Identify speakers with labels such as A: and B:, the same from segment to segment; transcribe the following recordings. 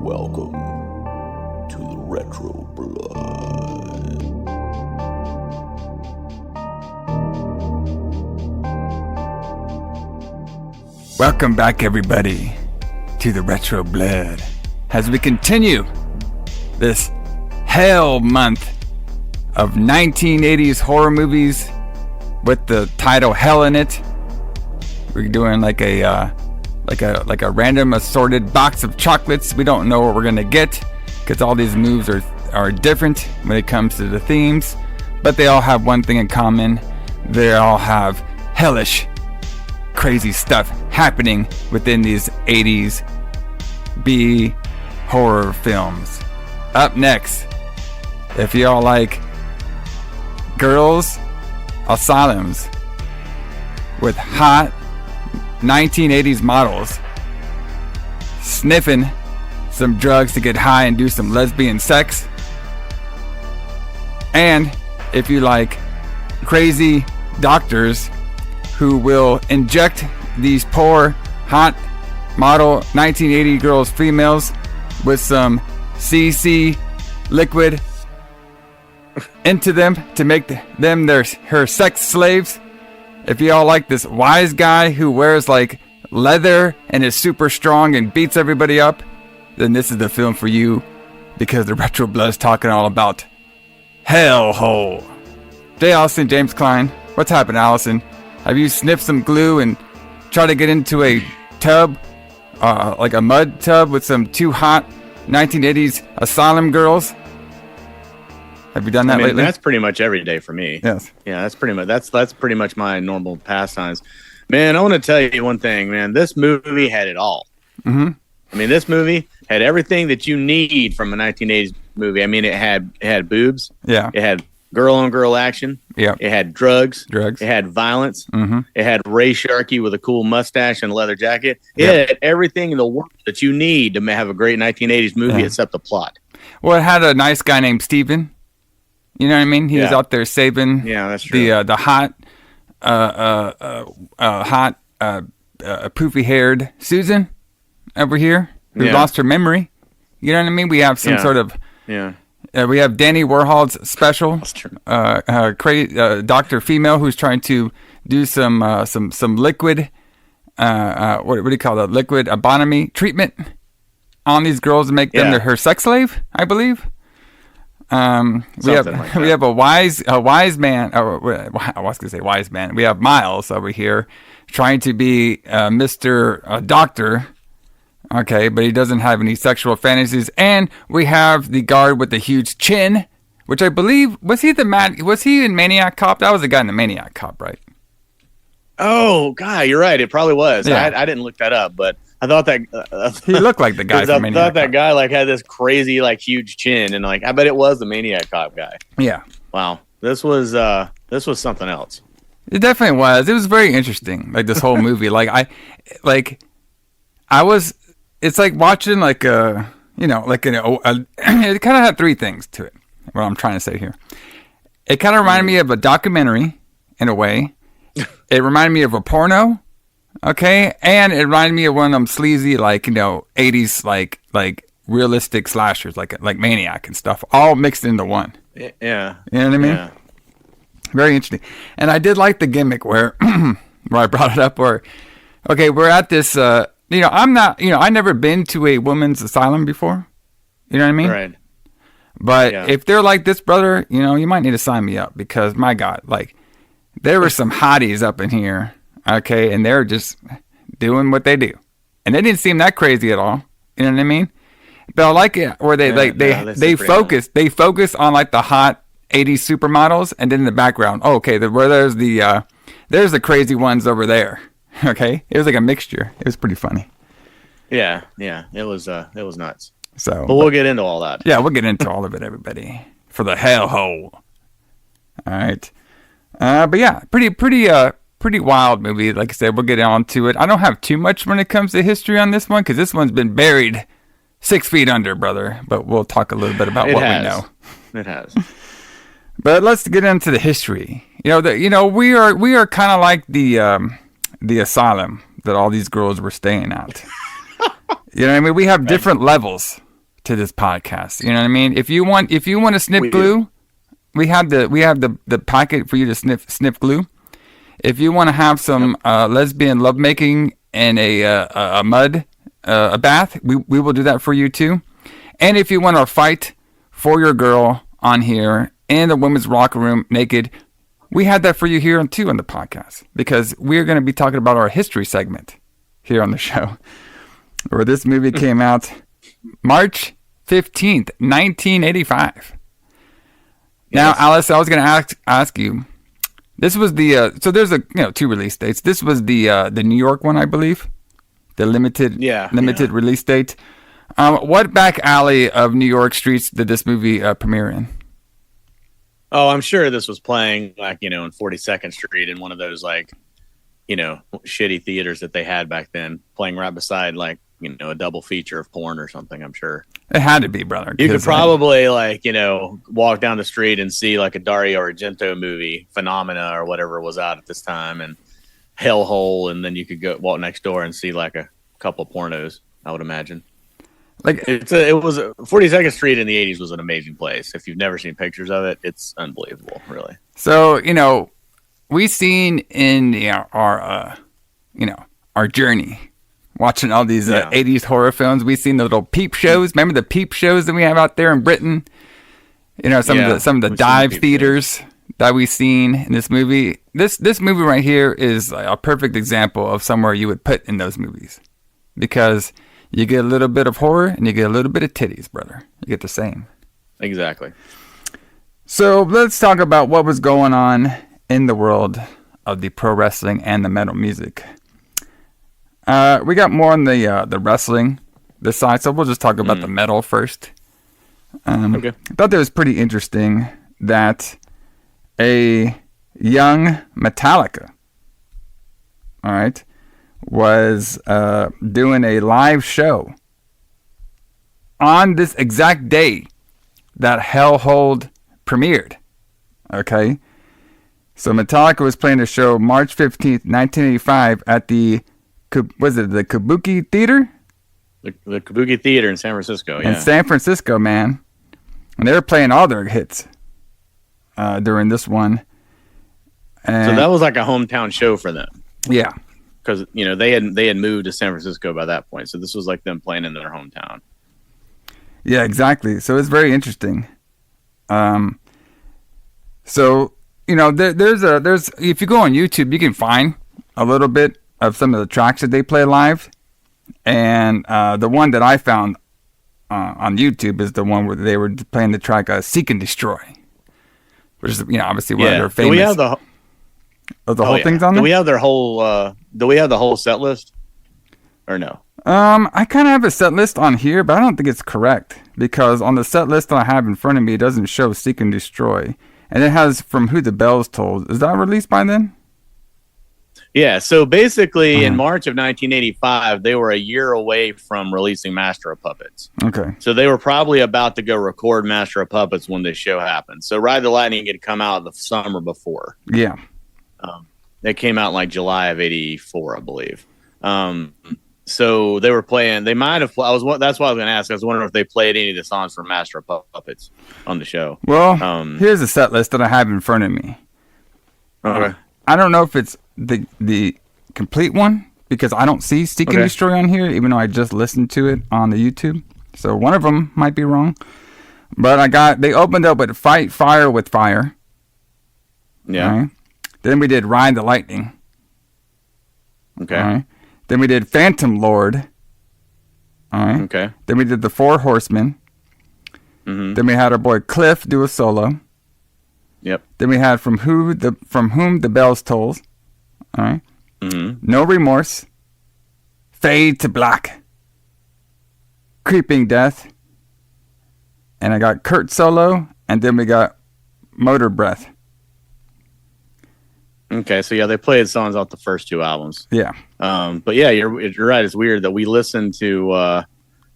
A: Welcome to the Retro Blood.
B: Welcome back, everybody, to the Retro Blood as we continue this hell month of 1980s horror movies with the title Hell in it. We're doing like a random assorted box of chocolates. We don't know what we're gonna get because all these moves are different when it comes to the themes, but they all have one thing in common. They all have hellish, crazy stuff happening within these 80s B horror films. Up next, if y'all like girls asylums with hot 1980s models sniffing some drugs to get high and do some lesbian sex, and if you like crazy doctors who will inject these poor hot model 1980 girls females with some CC liquid into them to make them her sex slaves. If y'all like this wise guy who wears like leather and is super strong and beats everybody up, then this is the film for you, because the Retro Blood is talking all about Hellhole. Alison, James Kline, what's happened, Alison? Have you sniffed some glue and tried to get into a tub, like a mud tub with some two hot 1980s asylum girls? Have you done that lately?
C: That's pretty much every day for me.
B: Yes.
C: Yeah, that's pretty much my normal pastimes. Man, I want to tell you one thing, man. This movie had it all.
B: Mm-hmm.
C: I mean, this movie had everything that you need from a 1980s movie. I mean, it had boobs.
B: Yeah.
C: It had girl-on-girl action.
B: Yeah.
C: It had drugs.
B: Drugs.
C: It had violence.
B: Mm-hmm.
C: It had Ray Sharkey with a cool mustache and a leather jacket. It had everything in the world that you need to have a great 1980s movie, except the plot.
B: Well, it had a nice guy named Steven. You know what I mean? He was out there saving
C: that's true.
B: the hot, poofy-haired Susan over here who lost her memory. You know what I mean? We have some sort of...
C: Yeah.
B: We have Danny Warhol's special, Dr. Female, who's trying to do some liquid, what do you call that? Liquid abonomy treatment on these girls to make them her sex slave, I believe. We have a wise man. I was gonna say wise man. We have Miles over here trying to be Mr. Doctor. Okay, but he doesn't have any sexual fantasies. And we have the guard with the huge chin, which I believe was he in Maniac Cop? That was the guy in the Maniac Cop, right?
C: Oh, God, you're right. It probably was.
B: Yeah.
C: I didn't look that up, but I thought that
B: he looked like the guy from Maniac Cop. I thought
C: that guy like had this crazy like huge chin, and like I bet it was the Maniac Cop guy.
B: Yeah.
C: Wow. This was something else.
B: It definitely was. It was very interesting. Like this whole movie. It's like watching like it kind of had three things to it. What I'm trying to say here. It kind of reminded me of a documentary in a way. It reminded me of a porno. Okay, and it reminded me of one of them sleazy, 80s, like realistic slashers, like Maniac and stuff, all mixed into one.
C: Yeah.
B: You know what I mean?
C: Yeah.
B: Very interesting. And I did like the gimmick where I brought it up where, okay, we're at this, I've never been to a women's asylum before. You know what I mean?
C: Right.
B: But if they're like this, brother, you might need to sign me up because, my God, like, there were some hotties up in here. Okay, and they're just doing what they do, and they didn't seem that crazy at all. You know what I mean? But I like it where they focus on like the hot 80s supermodels, and then in the background, there's the crazy ones over there. Okay, it was like a mixture. It was pretty funny.
C: Yeah, it was nuts.
B: So,
C: but we'll get into all that.
B: Yeah, we'll get into all of it, everybody, for the hellhole. All right, but yeah, pretty wild movie. Like I said, we'll get on to it. I don't have too much when it comes to history on this one because this one's been buried 6 feet under, brother. But we'll talk a little bit about what we know.
C: It has.
B: But let's get into the history. We are kind of like the asylum that all these girls were staying at. You know what I mean? We have different levels. to this podcast. You know what I mean? If you want to snip glue, we have the packet for you to snip glue. If you want to have some lesbian lovemaking in a mud a bath, we will do that for you too. And if you want to fight for your girl on here in the women's locker room naked, we had that for you here too on the podcast, because we're going to be talking about our history segment here on the show, where this movie came out March 15th, 1985. Now, Alice, I was going to ask you, this was the, so there's two release dates. This was the New York one, I believe, the limited release date. What back alley of New York streets did this movie premiere in?
C: Oh, I'm sure this was playing in 42nd Street in one of those shitty theaters that they had back then, playing right beside a double feature of porn or something. I'm sure
B: it had to be, brother.
C: You could probably walk down the street and see a Dario Argento movie, Phenomena or whatever was out at this time, and Hellhole, and then you could go walk next door and see a couple of pornos, I would imagine. It was 42nd Street in the 80s was an amazing place. If you've never seen pictures of it, it's unbelievable, really.
B: So, we seen in our journey watching all these 80s horror films. We seen the little peep shows. Remember the peep shows that we have out there in Britain? Some of the dive theaters that we seen in this movie. This movie right here is a perfect example of somewhere you would put in those movies, because you get a little bit of horror and you get a little bit of titties, brother. You get the same.
C: Exactly.
B: So let's talk about what was going on in the world of the pro wrestling and the metal music. We got more on the wrestling this side, so we'll just talk about the metal first. Okay. I thought that was pretty interesting that a young Metallica, all right, was doing a live show on this exact day that Hellhole premiered. Okay, so Metallica was playing a show March 15th, 1985 at the Kabuki Theater?
C: The Kabuki Theater in San Francisco, yeah.
B: In San Francisco, man. And they were playing all their hits during this one. And,
C: so that was like a hometown show for them.
B: Yeah.
C: Because they had moved to San Francisco by that point, so this was like them playing in their hometown.
B: Yeah, exactly. So it's very interesting. So there's if you go on YouTube, you can find a little bit of some of the tracks that they play live, and the one that I found on YouTube is the one where they were playing the track "Seek and Destroy," which is obviously one of their famous.
C: Do we have the
B: whole things on there?
C: Do we have their whole? Do we have the whole set list, or no?
B: I kind of have a set list on here, but I don't think it's correct, because on the set list that I have in front of me, it doesn't show "Seek and Destroy," and it has "From Who the Bells Toll." Is that released by then?
C: Yeah, so basically in March of 1985, they were a year away from releasing Master of Puppets.
B: Okay.
C: So they were probably about to go record Master of Puppets when this show happened. So Ride the Lightning had come out the summer before.
B: Yeah.
C: It came out in July of 84, I believe. So they were playing, they might have, that's what I was going to ask. I was wondering if they played any of the songs from Master of Puppets on the show.
B: Well, here's a set list that I have in front of me.
C: Okay.
B: I don't know if it's the complete one, because I don't see Seek and Destroy on here, even though I just listened to it on the YouTube. So one of them might be wrong. But they opened up with Fight Fire with Fire.
C: Yeah.
B: Right? Then we did Ride the Lightning.
C: Okay.
B: Right? Then we did Phantom Lord. All right.
C: Okay.
B: Then we did the Four Horsemen.
C: Mm-hmm.
B: Then we had our boy Cliff do a solo.
C: Yep.
B: Then we had From Whom the Bells Tolls. All right.
C: Mm-hmm.
B: No Remorse. Fade to Black. Creeping Death. And I got Kurt solo, and then we got Motor Breath.
C: Okay, so they played songs off the first two albums.
B: Yeah.
C: But yeah, you're right. It's weird that we listened to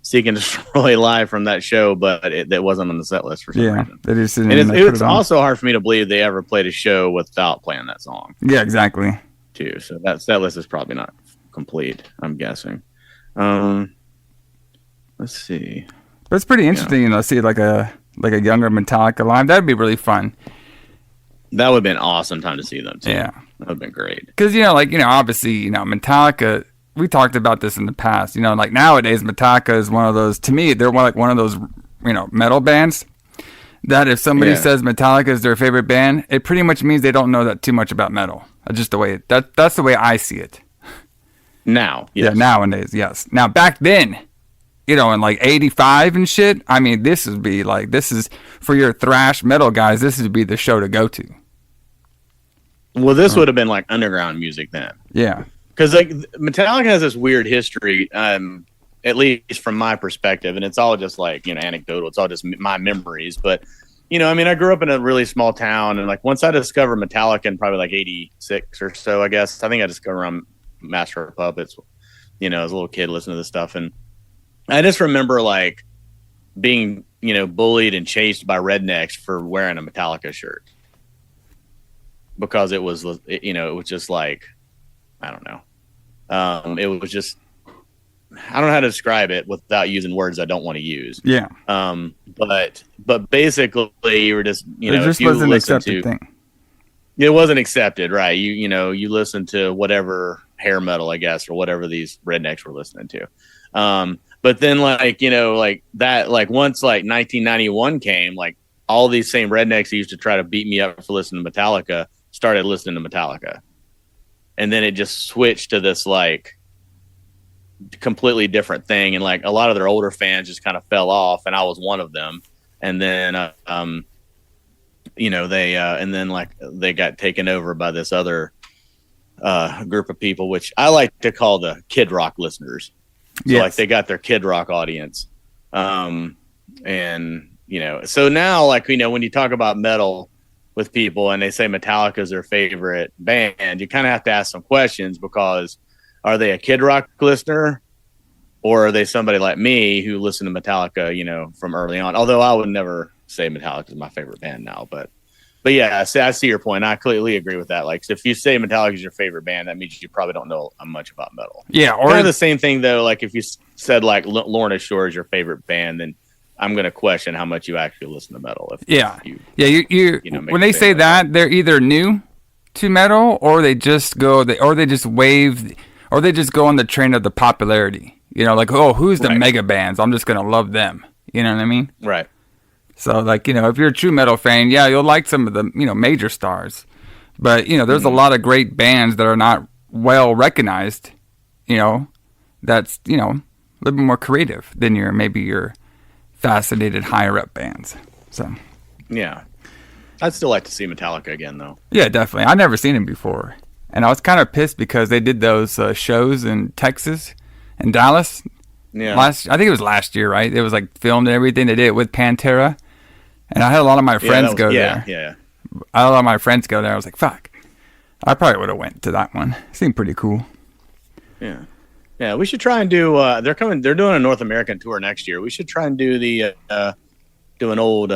C: Seek and Destroy live from that show, but it wasn't on the set list for some reason.
B: They just
C: and it's also hard for me to believe they ever played a show without playing that song.
B: Yeah, exactly.
C: Too. So that set list is probably not complete, I'm guessing. Let's see.
B: But it's pretty interesting, see like a younger Metallica live. That'd be really fun.
C: That would have been an awesome time to see them too.
B: Yeah.
C: That would have been great.
B: Because, obviously, Metallica, we talked about this in the past, like nowadays Metallica is one of those, to me, they're one of those, metal bands that if somebody says Metallica is their favorite band, it pretty much means they don't know that too much about metal. That's just the way, that's the way I see it.
C: Now. Yes.
B: Yeah, nowadays, yes. Now, back then, in like 85 and shit, I mean, this is for your thrash metal guys, this would be the show to go to.
C: Well, this would have been like underground music then.
B: Yeah.
C: Because like Metallica has this weird history, at least from my perspective, and it's all just like, anecdotal. It's all just my memories. But, I grew up in a really small town, and like once I discovered Metallica in probably like 86 or so, I guess. I think I discovered around Master of Puppets, as a little kid listening to this stuff. And I just remember like being, bullied and chased by rednecks for wearing a Metallica shirt. Because it was, it was just like, I don't know. It was just, I don't know how to describe it without using words I don't want to use.
B: Yeah.
C: But basically you were just,
B: it just wasn't an accepted thing.
C: It wasn't accepted, right? You listen to whatever hair metal, I guess, or whatever these rednecks were listening to. But then like that, like once like 1991 came, like all these same rednecks that used to try to beat me up for listening to Metallica started listening to Metallica. And then it just switched to this like completely different thing. And like a lot of their older fans just kind of fell off, and I was one of them. And then, they got taken over by this other group of people, which I like to call the Kid Rock listeners. So like they got their Kid Rock audience. So now like, when you talk about metal with people and they say Metallica is their favorite band, you kind of have to ask some questions, because are they a Kid Rock listener, or are they somebody like me who listened to Metallica, from early on? Although I would never say Metallica is my favorite band now, but yeah, I see your point. I clearly agree with that. Like, if you say Metallica is your favorite band, that means you probably don't know much about metal.
B: Yeah. Or
C: kind of the same thing though. Like if you said like Lorna Shore is your favorite band, then I'm going to question how much you actually listen to metal.
B: When they say that, they're either new to metal, or they just go on the train of the popularity. Like, oh, who's the mega bands? I'm just going to love them. You know what I mean?
C: Right.
B: So, like, if you're a true metal fan, yeah, you'll like some of the, major stars. But, there's a lot of great bands that are not well recognized, that's, a little bit more creative than your fascinated higher up bands. So,
C: yeah. I'd still like to see Metallica again, though.
B: Yeah, definitely. I've never seen him before. And I was kind of pissed because they did those shows in Texas and Dallas.
C: Yeah.
B: I think it was last year, right? It was like filmed and everything. They did it with Pantera. And I had a lot of my friends go there.
C: Yeah.
B: I had a lot of my friends go there. I was like, fuck. I probably would have went to that one. It seemed pretty cool.
C: Yeah. Yeah, we should try and do they're doing a North American tour next year. We should try and do an old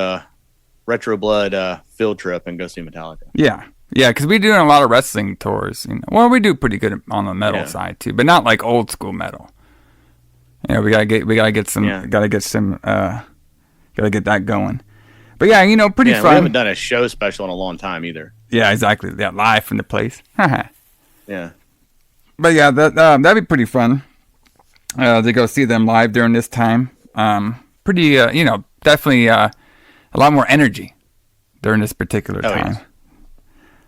C: Retro Blood field trip and go see Metallica.
B: Yeah. Yeah, because we do a lot of wrestling tours. Well, we do pretty good on the metal side too, but not like old school metal. We gotta get that going. But yeah, pretty fun.
C: We haven't done a show special in a long time either.
B: Yeah, exactly. Yeah, live from the place.
C: Yeah.
B: But yeah, that'd be pretty fun to go see them live during this time. Pretty, definitely a lot more energy during this particular time.
C: Yeah.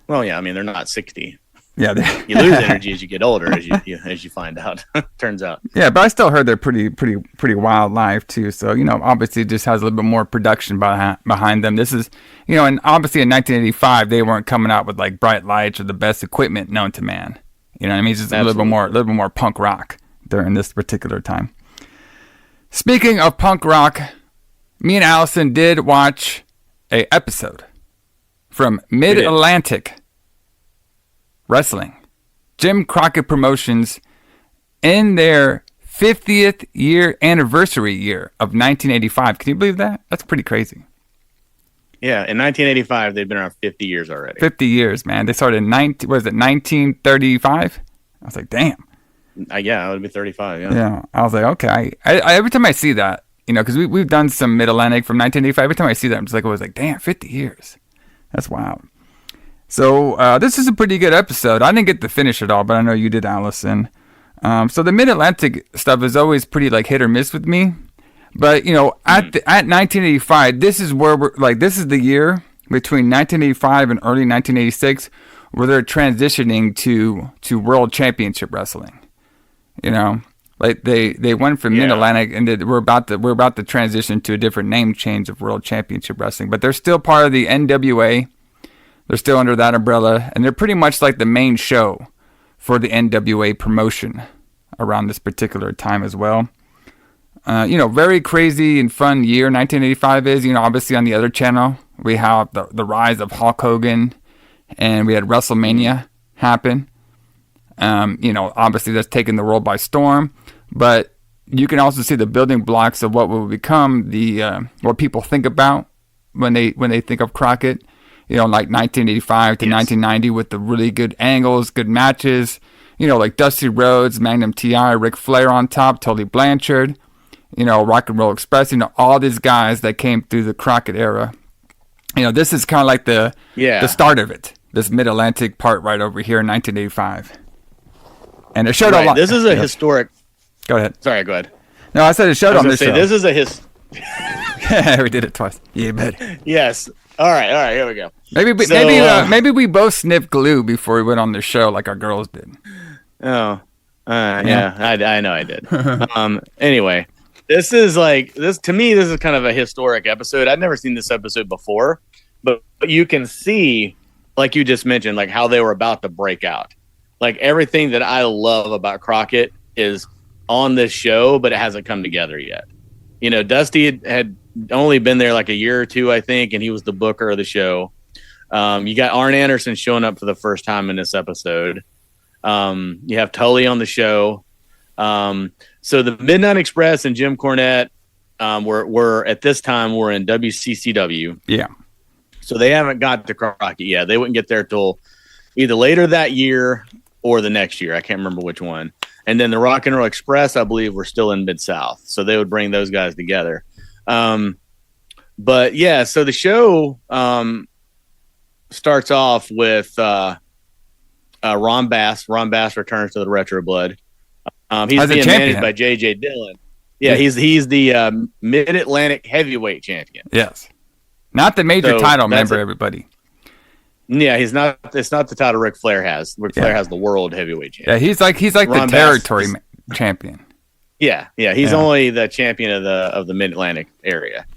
C: Well, yeah, I mean, they're not 60.
B: Yeah,
C: you lose energy as you get older, as you find out. Turns out.
B: Yeah, but I still heard they're pretty wild live too. So obviously, it just has a little bit more production behind them. This is, and obviously in 1985 they weren't coming out with like bright lights or the best equipment known to man. You know what I mean? It's just a little bit more punk rock during this particular time. Speaking of punk rock, me and Alison did watch a episode from Mid-Atlantic Wrestling, Jim Crockett Promotions, in their 50th year anniversary year of 1985. Can you believe that? That's pretty crazy.
C: Yeah, in 1985, they've been around 50 years already.
B: 50 years, man. They started in 1935? I was like, damn.
C: Yeah, it would be 35, yeah.
B: Yeah, I was like, okay. I every time I see that, you know, because we've done some Mid-Atlantic from 1985. Every time I see that, I'm just like, I was like, damn, 50 years. That's wild. So this is a pretty good episode. I didn't get to finish it all, but I know you did, Alison. So the Mid-Atlantic stuff is always pretty like hit or miss with me. But, you know, at 1985, this is where we're like, this is the year between 1985 and early 1986 where they're transitioning to World Championship Wrestling. You know, like they went from Mid-Atlantic and we're about to transition to a different name change of World Championship Wrestling. But they're still part of the NWA. They're still under that umbrella, and they're pretty much like the main show for the NWA promotion around this particular time as well. You know, very crazy and fun year 1985 is. You know, obviously on the other channel, we have the rise of Hulk Hogan, and we had WrestleMania happen. You know, obviously that's taken the world by storm, but you can also see the building blocks of what will become what people think about when they think of Crockett. You know, like 1985 to 1990 with the really good angles, good matches. You know, like Dusty Rhodes, Magnum T.I., Ric Flair on top, Tully Blanchard. You know, Rock and Roll Express. You know, all these guys that came through the Crockett era. You know, this is kind of like the start of it. This Mid-Atlantic part right over here in 1985. And it showed a lot.
C: This is a historic.
B: Go ahead.
C: Sorry, go ahead.
B: No, I said it showed on this show.
C: This is a
B: Yeah, we did it twice. Yeah, but
C: yes. All right. Here we go.
B: Maybe we both sniffed glue before we went on the show, like our girls did.
C: Oh, yeah. I know I did. Anyway, this is to me. This is kind of a historic episode. I'd never seen this episode before, but you can see, like you just mentioned, like how they were about to break out. Like everything that I love about Crockett is on this show, but it hasn't come together yet. You know, Dusty had only been there like a year or two, I think, and he was the booker of the show. You got Arn Anderson showing up for the first time in this episode. You have Tully on the show. So the Midnight Express and Jim Cornette were at this time were in WCCW.
B: Yeah.
C: So they haven't got to Crockett yet. They wouldn't get there till either later that year or the next year. I can't remember which one. And then the Rock and Roll Express, I believe, were still in Mid-South. So they would bring those guys together. But yeah, so the show starts off with Ron Bass. Ron Bass returns to the Retro Blood. He's being managed by J.J. Dillon. Yeah, he's the Mid-Atlantic Heavyweight Champion.
B: Yes. Not the major title, remember, everybody.
C: Yeah, he's not. It's not the title Ric Flair has. Ric Flair has the World Heavyweight Champion.
B: Yeah, he's like the territory champion.
C: Yeah. He's only the champion of the Mid-Atlantic area,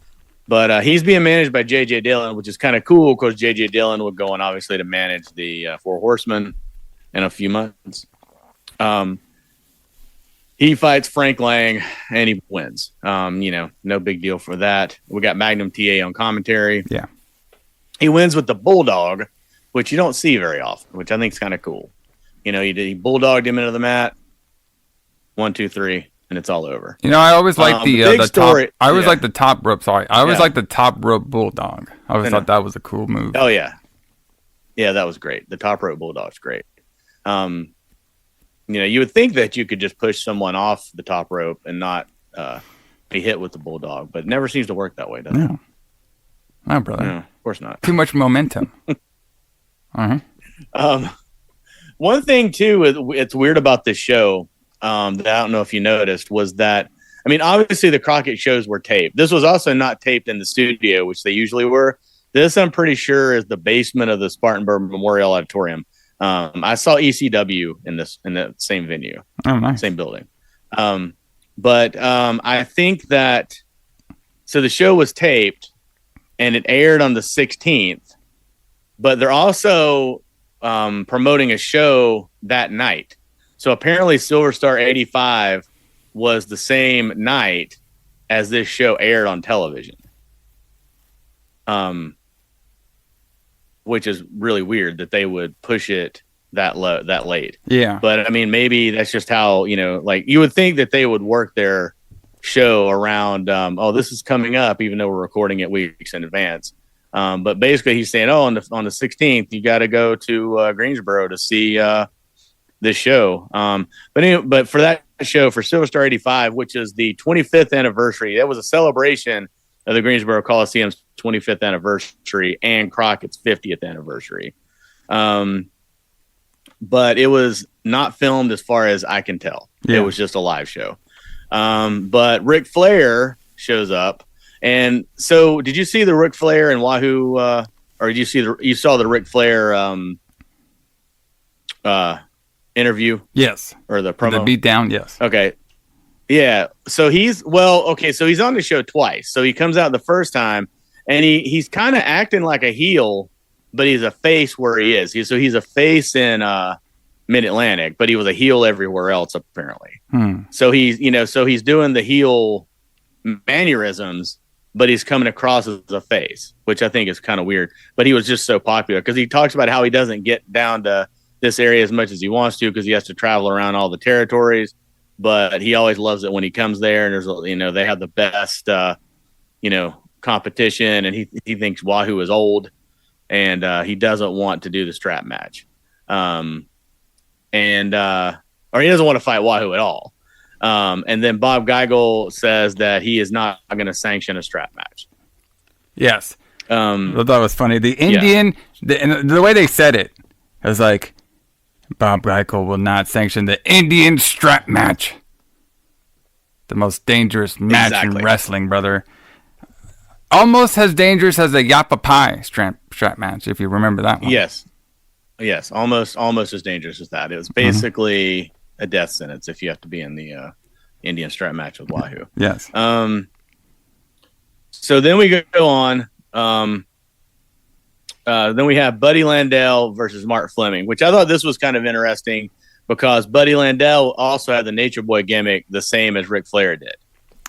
C: but he's being managed by J.J. Dillon, which is kind of cool because J.J. Dillon would go on obviously to manage the Four Horsemen in a few months. He fights Frank Lang and he wins. You know, no big deal for that. We got Magnum T.A. on commentary.
B: Yeah,
C: he wins with the Bulldog, which you don't see very often, which I think is kind of cool. You know, he bulldogged him into the mat. 1, 2, 3, and it's all over.
B: You know, I always like the top. I always like the top rope. Sorry, I always like the top rope bulldog. I always thought that was a cool move.
C: Oh yeah, that was great. The top rope bulldog's great. You know, you would think that you could just push someone off the top rope and not be hit with the bulldog, but it never seems to work that way, does it?
B: No, brother.
C: No, of course not.
B: Too much momentum.
C: One thing too, it's weird about this show that I don't know if you noticed was that, I mean, obviously the Crockett shows were taped. This was also not taped in the studio, which they usually were. This, I'm pretty sure, is the basement of the Spartanburg Memorial Auditorium. I saw ECW in the same venue.
B: Oh, nice.
C: Same building. But I think that, so the show was taped and it aired on the 16th, but they're also promoting a show that night. So apparently Silver Star 85 was the same night as this show aired on television. Which is really weird that they would push it that late. Yeah. But I mean, maybe that's just how, you know, like you would think that they would work their show around, this is coming up, even though we're recording it weeks in advance. But basically he's saying, on the 16th, you got to go to Greensboro to see this show. But for that show for Silverstar 85, which is the 25th anniversary. That was a celebration of the Greensboro Coliseum's 25th anniversary and Crockett's 50th anniversary. But it was not filmed as far as I can tell. Yeah. It was just a live show. But Ric Flair shows up. And so did you see the Ric Flair and Wahoo, or did you saw the Ric Flair interview?
B: Yes.
C: Or the promo?
B: The beatdown, yes.
C: Okay. Yeah. So he's on the show twice. So he comes out the first time and he's kind of acting like a heel, but he's a face where he is. He's a face in Mid-Atlantic, but he was a heel everywhere else apparently. So he's doing the heel mannerisms, but he's coming across as a face, which I think is kind of weird. But he was just so popular because he talks about how he doesn't get down to this area as much as he wants to because he has to travel around all the territories. But he always loves it when he comes there, and there's they have the best competition, and he thinks Wahoo is old, and he doesn't want to do the strap match, or he doesn't want to fight Wahoo at all. And then Bob Geigel says that he is not going to sanction a strap match.
B: Yes. I thought that was funny. The Indian, the way they said it was like, Bob Geigel will not sanction the Indian strap match. The most dangerous match in wrestling, brother. Almost as dangerous as a Yappa Pie strap match, if you remember that one.
C: Yes. Almost as dangerous as that. It was basically a death sentence if you have to be in the Indian strap match with Wahoo.
B: Yes.
C: So then we go on. Then we have Buddy Landel versus Mark Fleming, which I thought this was kind of interesting because Buddy Landel also had the Nature Boy gimmick the same as Ric Flair did.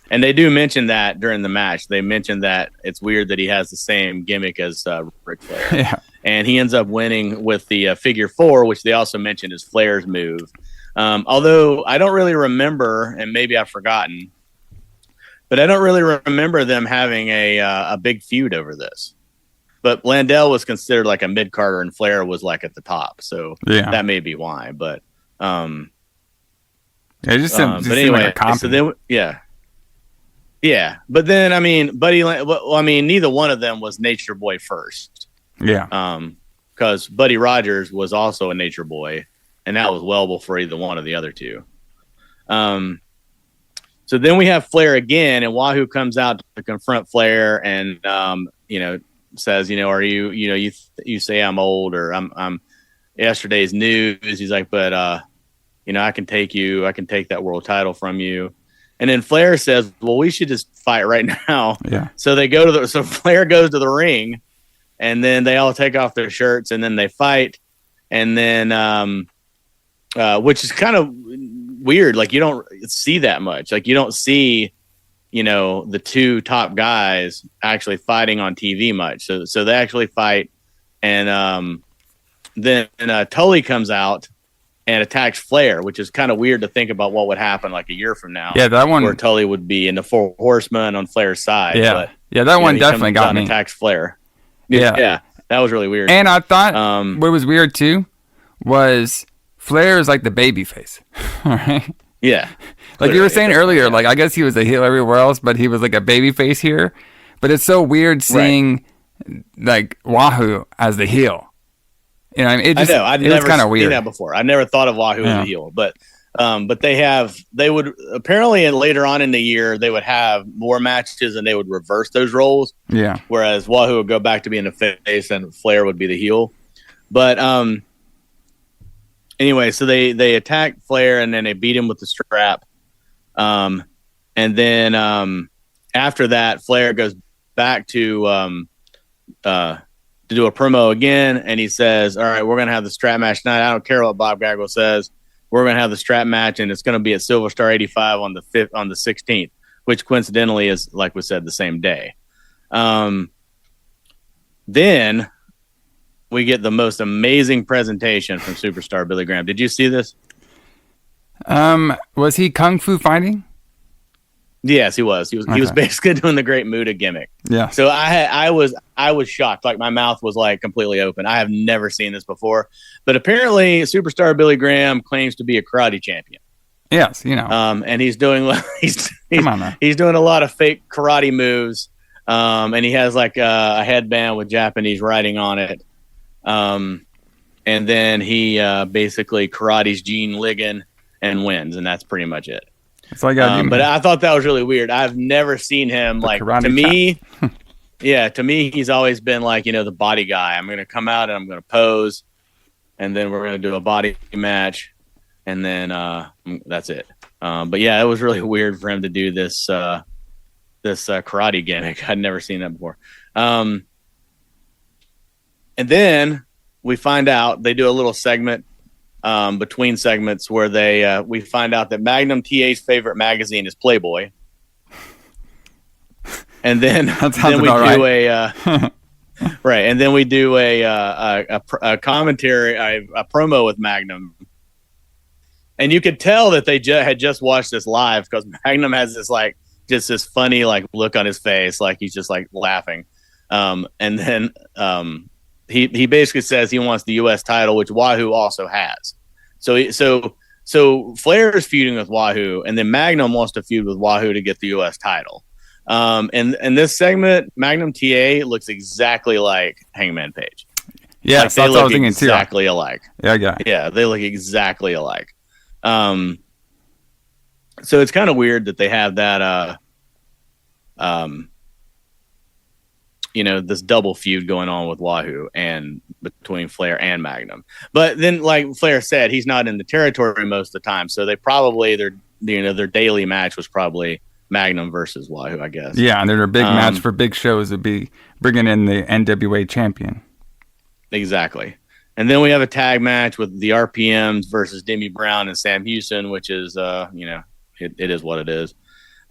C: And they do mention that during the match. They mentioned that it's weird that he has the same gimmick as Ric Flair.
B: Yeah.
C: And he ends up winning with the figure four, which they also mentioned is Flair's move. Although I don't really remember, and maybe I've forgotten, but I don't really remember them having a big feud over this. But Landel was considered like a mid-carder, and Flair was like at the top, so that may be why. But
B: it just
C: but anyway,
B: like a
C: so then But then neither one of them was Nature Boy first.
B: Yeah.
C: Because Buddy Rogers was also a Nature Boy, and that was well before either one of the other two. So then we have Flair again, and Wahoo comes out to confront Flair, and says, are you, you say I'm old, or I'm yesterday's news. He's like, but I can take that world title from you. And then Flair says, well, we should just fight right now.
B: Yeah.
C: So so Flair goes to the ring, and then they all take off their shirts, and then they fight. And then, which is kind of weird. Like, you don't see that much. Like, you don't see, the two top guys actually fighting on TV much. So they actually fight. And then Tully comes out and attacks Flair, which is kind of weird to think about what would happen like a year from now.
B: Yeah, that one.
C: Where Tully would be in the Four Horsemen on Flair's side.
B: Yeah,
C: but,
B: that one definitely got me.
C: Attacks Flair.
B: Yeah,
C: that was really weird.
B: And I thought what was weird too was Flair is like the babyface, right?
C: Yeah,
B: like you were saying earlier. Like I guess he was a heel everywhere else, but he was like a babyface here. But it's so weird seeing like Wahoo as the heel. I mean,
C: I know. I'd never seen that before. I never thought of Wahoo as a heel, but they would apparently, and later on in the year, they would have more matches and they would reverse those roles.
B: Yeah. Whereas
C: Wahoo would go back to being the face and Flair would be the heel. But anyway, so they attack Flair and then they beat him with the strap. And then after that, Flair goes back to do a promo again, and he says, all right, we're going to have the strap match tonight. I don't care what Bob Geigel says. We're going to have the strap match, and it's going to be at Silver Star 85 on the 16th, which coincidentally is, like we said, the same day. Then we get the most amazing presentation from Superstar Billy Graham. Did you see this?
B: Was he kung fu fighting?
C: Yes, he was. He was basically doing the Great Muta gimmick.
B: Yeah.
C: So I was shocked. Like my mouth was like completely open. I have never seen this before. But apparently, Superstar Billy Graham claims to be a karate champion.
B: Yes, you know.
C: And he's doing
B: Come on now.
C: he's doing a lot of fake karate moves. And he has like a headband with Japanese writing on it. And then he basically karates Gene Ligon and wins, and that's pretty much it.
B: That's all I gotta do,
C: But
B: man.
C: I thought that was really weird. I've never seen him
B: The
C: like,
B: karate
C: to me. Yeah, to me, he's always been like, the body guy. I'm going to come out and I'm going to pose, and then we're going to do a body match, and then that's it. But yeah, it was really weird for him to do this karate gimmick. I'd never seen that before. And then we find out they do a little segment between segments where we find out that Magnum TA's favorite magazine is Playboy. And then we do right, and then we do a commentary, a promo with Magnum, and you could tell that they had just watched this live because Magnum has this like just this funny like look on his face, like he's just like laughing, and then he basically says he wants the U.S. title, which Wahoo also has. So Flair is feuding with Wahoo, and then Magnum wants to feud with Wahoo to get the U.S. title. And this segment, Magnum TA looks exactly like Hangman Page.
B: Yeah,
C: like,
B: that's what I was thinking too.
C: Exactly alike.
B: Yeah,
C: they look exactly alike. So it's kind of weird that they have that, this double feud going on with Wahoo and between Flair and Magnum. But then, like Flair said, he's not in the territory most of the time, so they probably their daily match was probably Magnum versus Wahoo, I guess.
B: Yeah, and their big match for big shows would be bringing in the NWA champion.
C: Exactly. And then we have a tag match with the RPMs versus Demi Brown and Sam Houston, which is, it is what it is.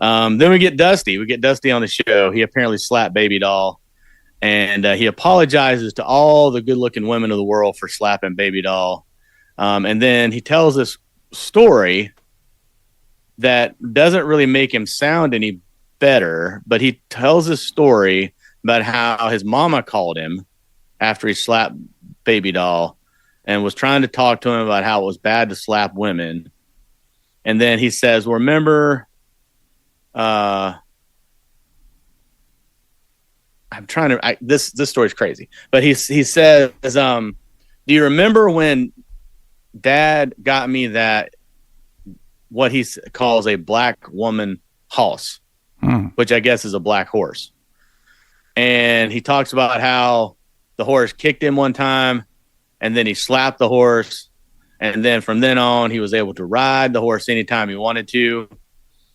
C: Then we get Dusty. We get Dusty on the show. He apparently slapped Baby Doll, and he apologizes to all the good-looking women of the world for slapping Baby Doll. And then he tells this story that doesn't really make him sound any better, but he tells this story about how his mama called him after he slapped Baby Doll and was trying to talk to him about how it was bad to slap women. And then he says, well, remember, this story's crazy, but he says, do you remember when Dad got me that, what he calls a black woman horse, which I guess is a black horse. And he talks about how the horse kicked him one time, and then he slapped the horse. And then from then on, he was able to ride the horse anytime he wanted to.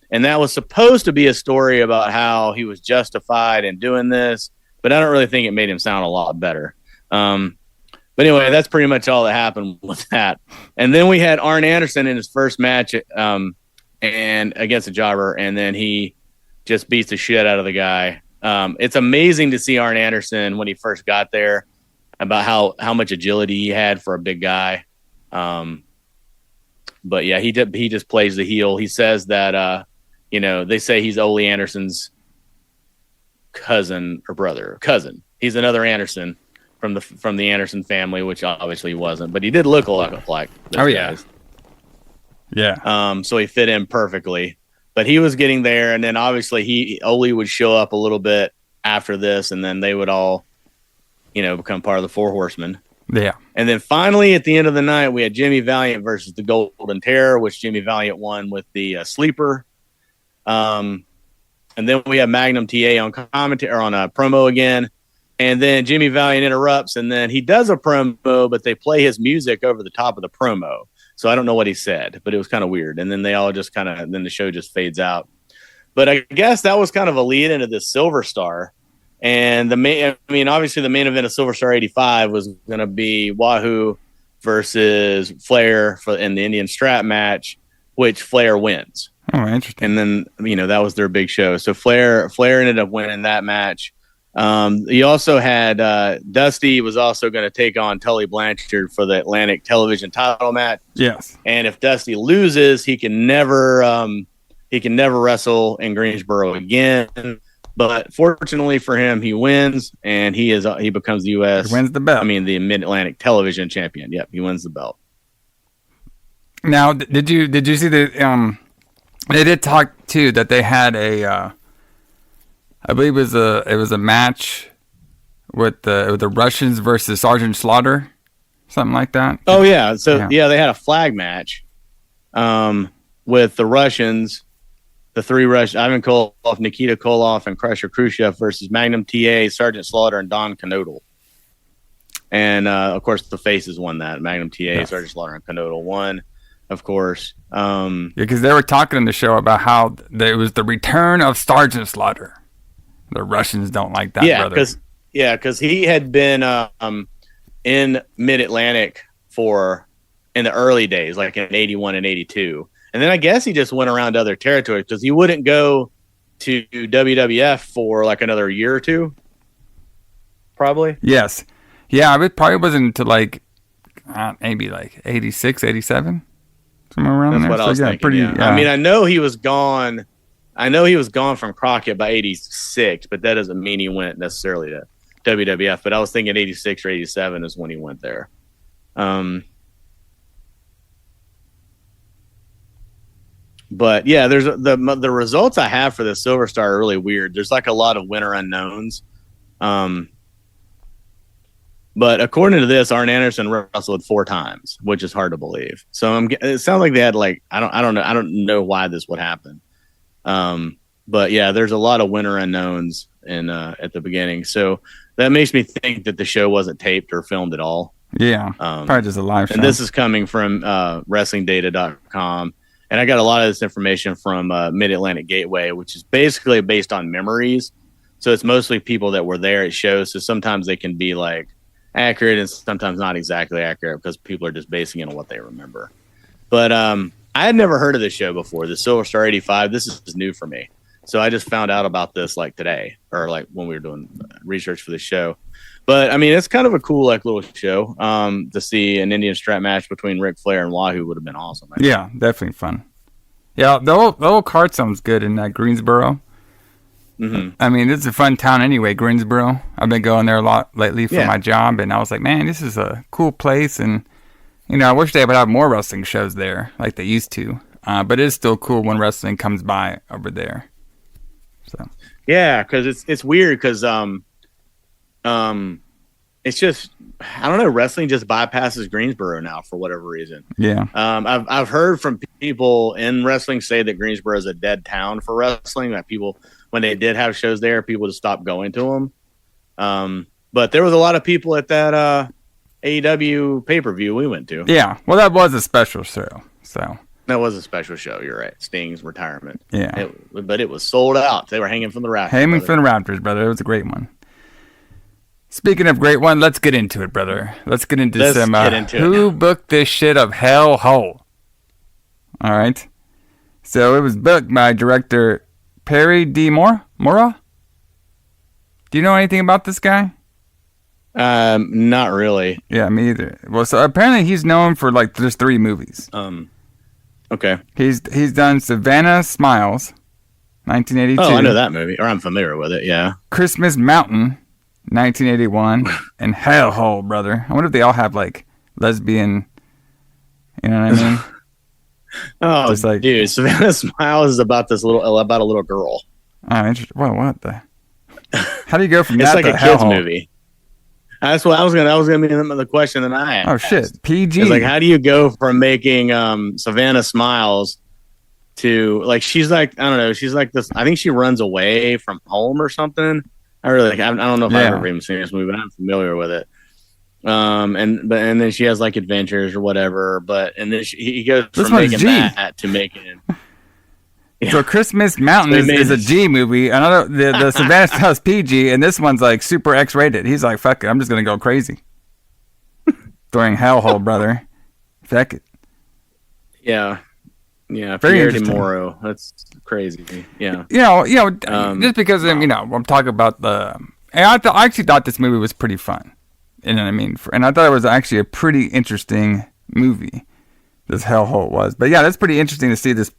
C: And that was supposed to be a story about how he was justified in doing this, but I don't really think it made him sound a lot better. But anyway, that's pretty much all that happened with that. And then we had Arn Anderson in his first match and against a jobber, and then he just beats the shit out of the guy. It's amazing to see Arn Anderson when he first got there, about how much agility he had for a big guy. But yeah, he just plays the heel. He says that they say he's Ole Anderson's cousin. He's another Anderson from the Anderson family, which obviously he wasn't, but he did look a lot like those guys. Yeah. So he fit in perfectly, but he was getting there, and then obviously Ole would show up a little bit after this, and then they would all, become part of the Four Horsemen.
B: Yeah.
C: And then finally at the end of the night, we had Jimmy Valiant versus the Golden Terror, which Jimmy Valiant won with the sleeper. And then we have Magnum TA on commentary, or on a promo again. And then Jimmy Valiant interrupts, and then he does a promo, but they play his music over the top of the promo. So I don't know what he said, but it was kind of weird. And then they all just then the show just fades out. But I guess that was kind of a lead into this Silver Star. And obviously the main event of Silver Star 85 was going to be Wahoo versus Flair in the Indian strap match, which Flair wins.
B: Oh, interesting.
C: And then, that was their big show. So Flair ended up winning that match. He also had Dusty was also going to take on Tully Blanchard for the Atlantic Television title match.
B: Yes.
C: And if Dusty loses, he can never wrestle in Greensboro again. But fortunately for him, he wins, and he becomes the U.S.
B: He wins the belt.
C: the Mid-Atlantic Television champion. Yep, he wins the belt.
B: Now, did you see the They did talk too that they had I believe it was a match with the Russians versus Sergeant Slaughter, something like that.
C: Oh yeah, so yeah, they had a flag match, with the Russians, the three Russians, Ivan Koloff, Nikita Koloff, and Crusher Khrushchev versus Magnum TA, Sergeant Slaughter, and Don Knodel. And of course, the faces won that. Magnum TA, yes. Sergeant Slaughter, and Knodel won, of course.
B: Because they were talking in the show about how it was the return of Sergeant Slaughter. The Russians don't like that, brother.
C: Because he had been in Mid-Atlantic in the early days, like in 81 and 82. And then I guess he just went around to other territories because he wouldn't go to WWF for like another year or two. Probably.
B: Yes. Yeah, it probably wasn't until like maybe like 86, 87. Somewhere around there.
C: That's what I was thinking. Yeah. I mean, I know he was gone from Crockett by 86, but that doesn't mean he went necessarily to WWF. But I was thinking 86 or 87 is when he went there. But yeah, there's the results I have for the Silver Star are really weird. There's like a lot of winter unknowns. But according to this, Arn Anderson wrestled 4 times, which is hard to believe. So it sounds like they had like I don't know why this would happen. But yeah, there's a lot of winter unknowns at the beginning. So that makes me think that the show wasn't taped or filmed at all.
B: Yeah, probably just a live show.
C: And this is coming from WrestlingData.com. And I got a lot of this information from Mid-Atlantic Gateway, which is basically based on memories. So it's mostly people that were there at shows. So sometimes they can be like accurate and sometimes not exactly accurate because people are just basing it on what they remember. But I had never heard of this show before, the Silver Star 85. This is new for me. So I just found out about this like today or like when we were doing research for the show. But I mean, it's kind of a cool like little show. To see an Indian strap match between Ric Flair and Wahoo would have been awesome.
B: Yeah, definitely fun. Yeah, the whole card sounds good in Greensboro.
C: Mm-hmm.
B: I mean, it's a fun town anyway, Greensboro. I've been going there a lot lately for my job, and I was like, man, this is a cool place. And I wish they would have more wrestling shows there like they used to. But it's still cool when wrestling comes by over there. So
C: yeah, because it's weird because it's just I don't know. Wrestling just bypasses Greensboro now for whatever reason.
B: Yeah.
C: I've heard from people in wrestling say that Greensboro is a dead town for wrestling. That people, when they did have shows there, people just stopped going to them. But there was a lot of people at that AEW pay-per-view we went to.
B: Yeah. Well, that was a special show. So
C: that was a special show. You're right. Sting's retirement.
B: Yeah.
C: But it was sold out. They were hanging from the rafters.
B: Hanging from the rafters, brother. It was a great one. Speaking of great one, let's get into it, brother. Let's get into who booked this shit of Hell Hole. All right. So it was booked by director Perry D. Mora? Do you know anything about this guy?
C: Not really.
B: Yeah, me either. Well, so apparently he's known for like just 3 movies.
C: Okay.
B: He's done Savannah Smiles, 1982.
C: Oh, I know that movie, or I'm familiar with it. Yeah.
B: Christmas Mountain, 1981, and Hellhole, brother. I wonder if they all have like lesbian. You know what I mean?
C: Oh, just like, dude, Savannah Smiles is about a little girl.
B: Oh, interesting. Well, what the? How do you go from
C: it's
B: that
C: like
B: to
C: a kids
B: Hellhole?
C: Movie? That's what I was gonna be the question that I asked.
B: Oh shit, PG.
C: It's like, how do you go from making Savannah Smiles to like she's like I don't know, she's like this. I think she runs away from home or something. I don't know if I've ever even seen this movie, but I'm familiar with it. And then she has like adventures or whatever. And then he goes from making that to making.
B: Yeah. So Christmas Mountain is a G movie. Another the Savannah Smiles PG, and this one's like super X-rated. He's like, fuck it, I'm just gonna go crazy. During Hellhole, brother. Fuck it.
C: Yeah. Yeah,
B: very
C: Pierre
B: interesting.
C: DeMoro. That's crazy. Yeah.
B: Just because I'm talking about I actually thought this movie was pretty fun. You know what I mean? And I thought it was actually a pretty interesting movie. This Hellhole was, but yeah, that's pretty interesting to see this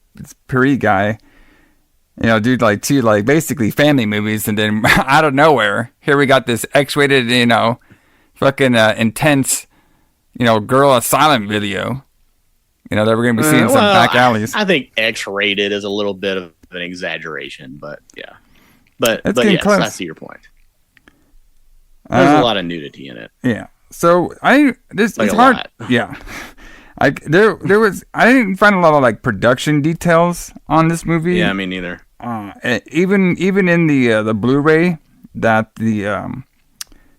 B: Perry guy. Do like 2 like basically family movies, and then out of nowhere, here we got this X-rated, fucking intense, girl asylum video. that we're going to be seeing some back alleys.
C: I think X-rated is a little bit of an exaggeration, but yeah. But yes,
B: close.
C: I see your point. There's a lot of nudity in it.
B: Yeah. So it's hard.
C: Lot.
B: Yeah. I didn't find a lot of like production details on this movie.
C: Yeah, me neither.
B: Even in the Blu-ray that the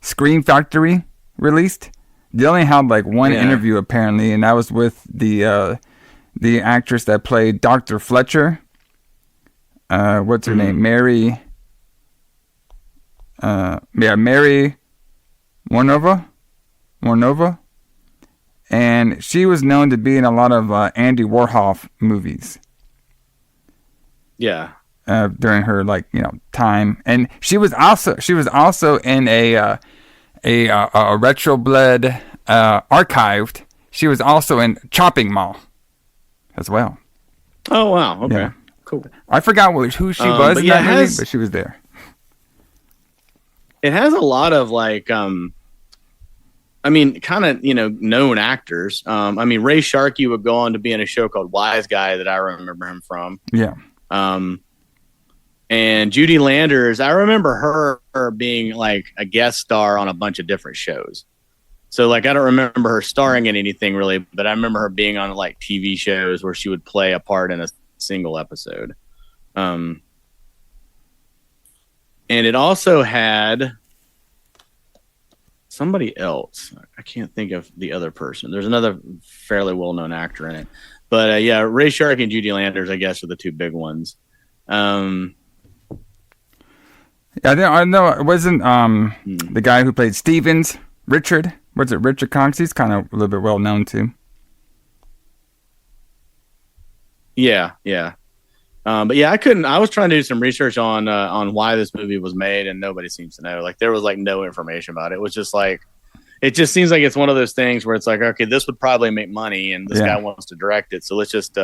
B: Screen Factory released, they only had like one interview apparently, and that was with the actress that played Dr. Fletcher. What's her name? Mary. Mary Mornova. And she was known to be in a lot of Andy Warhol movies.
C: Yeah.
B: During her time, and she was also in a Retro Blood archived. She was also in Chopping Mall as well.
C: Oh wow! Okay,
B: yeah.
C: Cool.
B: I forgot who she was in that movie, but she was there.
C: It has a lot of kind of known actors. Ray Sharkey would go on to be in a show called Wise Guy that I remember him from.
B: Yeah.
C: And Judy Landers, I remember her being like a guest star on a bunch of different shows. So I don't remember her starring in anything really, but I remember her being on like TV shows where she would play a part in a single episode. And it also had somebody else. I can't think of the other person. There's another fairly well-known actor in it. But Ray Sharkey and Judy Landers, I guess, are the two big ones.
B: I know it wasn't the guy who played Stevens, Richard. Was it Richard Cox? He's kind of a little bit well known too.
C: Yeah. But I was trying to do some research on why this movie was made, and nobody seems to know. There was no information about it. It was just it just seems like it's one of those things where it's okay, this would probably make money, and this guy wants to direct it, so let's just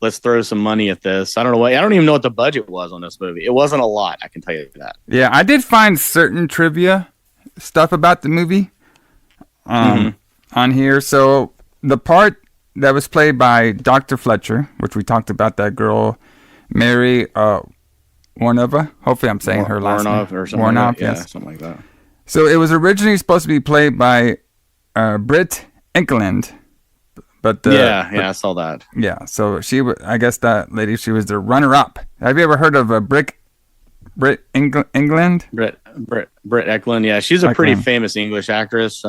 C: let's throw some money at this. I don't even know what the budget was on this movie. It wasn't a lot, I can tell you that.
B: Yeah, I did find certain trivia stuff about the movie on here. So the part that was played by Dr. Fletcher, which we talked about, that girl, Mary Warnova. Hopefully I'm saying her last name.
C: Or something Warnoff,
B: like that.
C: Yes. Something like that.
B: So it was originally supposed to be played by Britt Enkeland. But
C: I saw that.
B: Yeah, so I guess that lady, she was the runner-up. Have you ever heard of Britt Enkeland?
C: Britt Enkeland, yeah. She's a pretty famous English actress.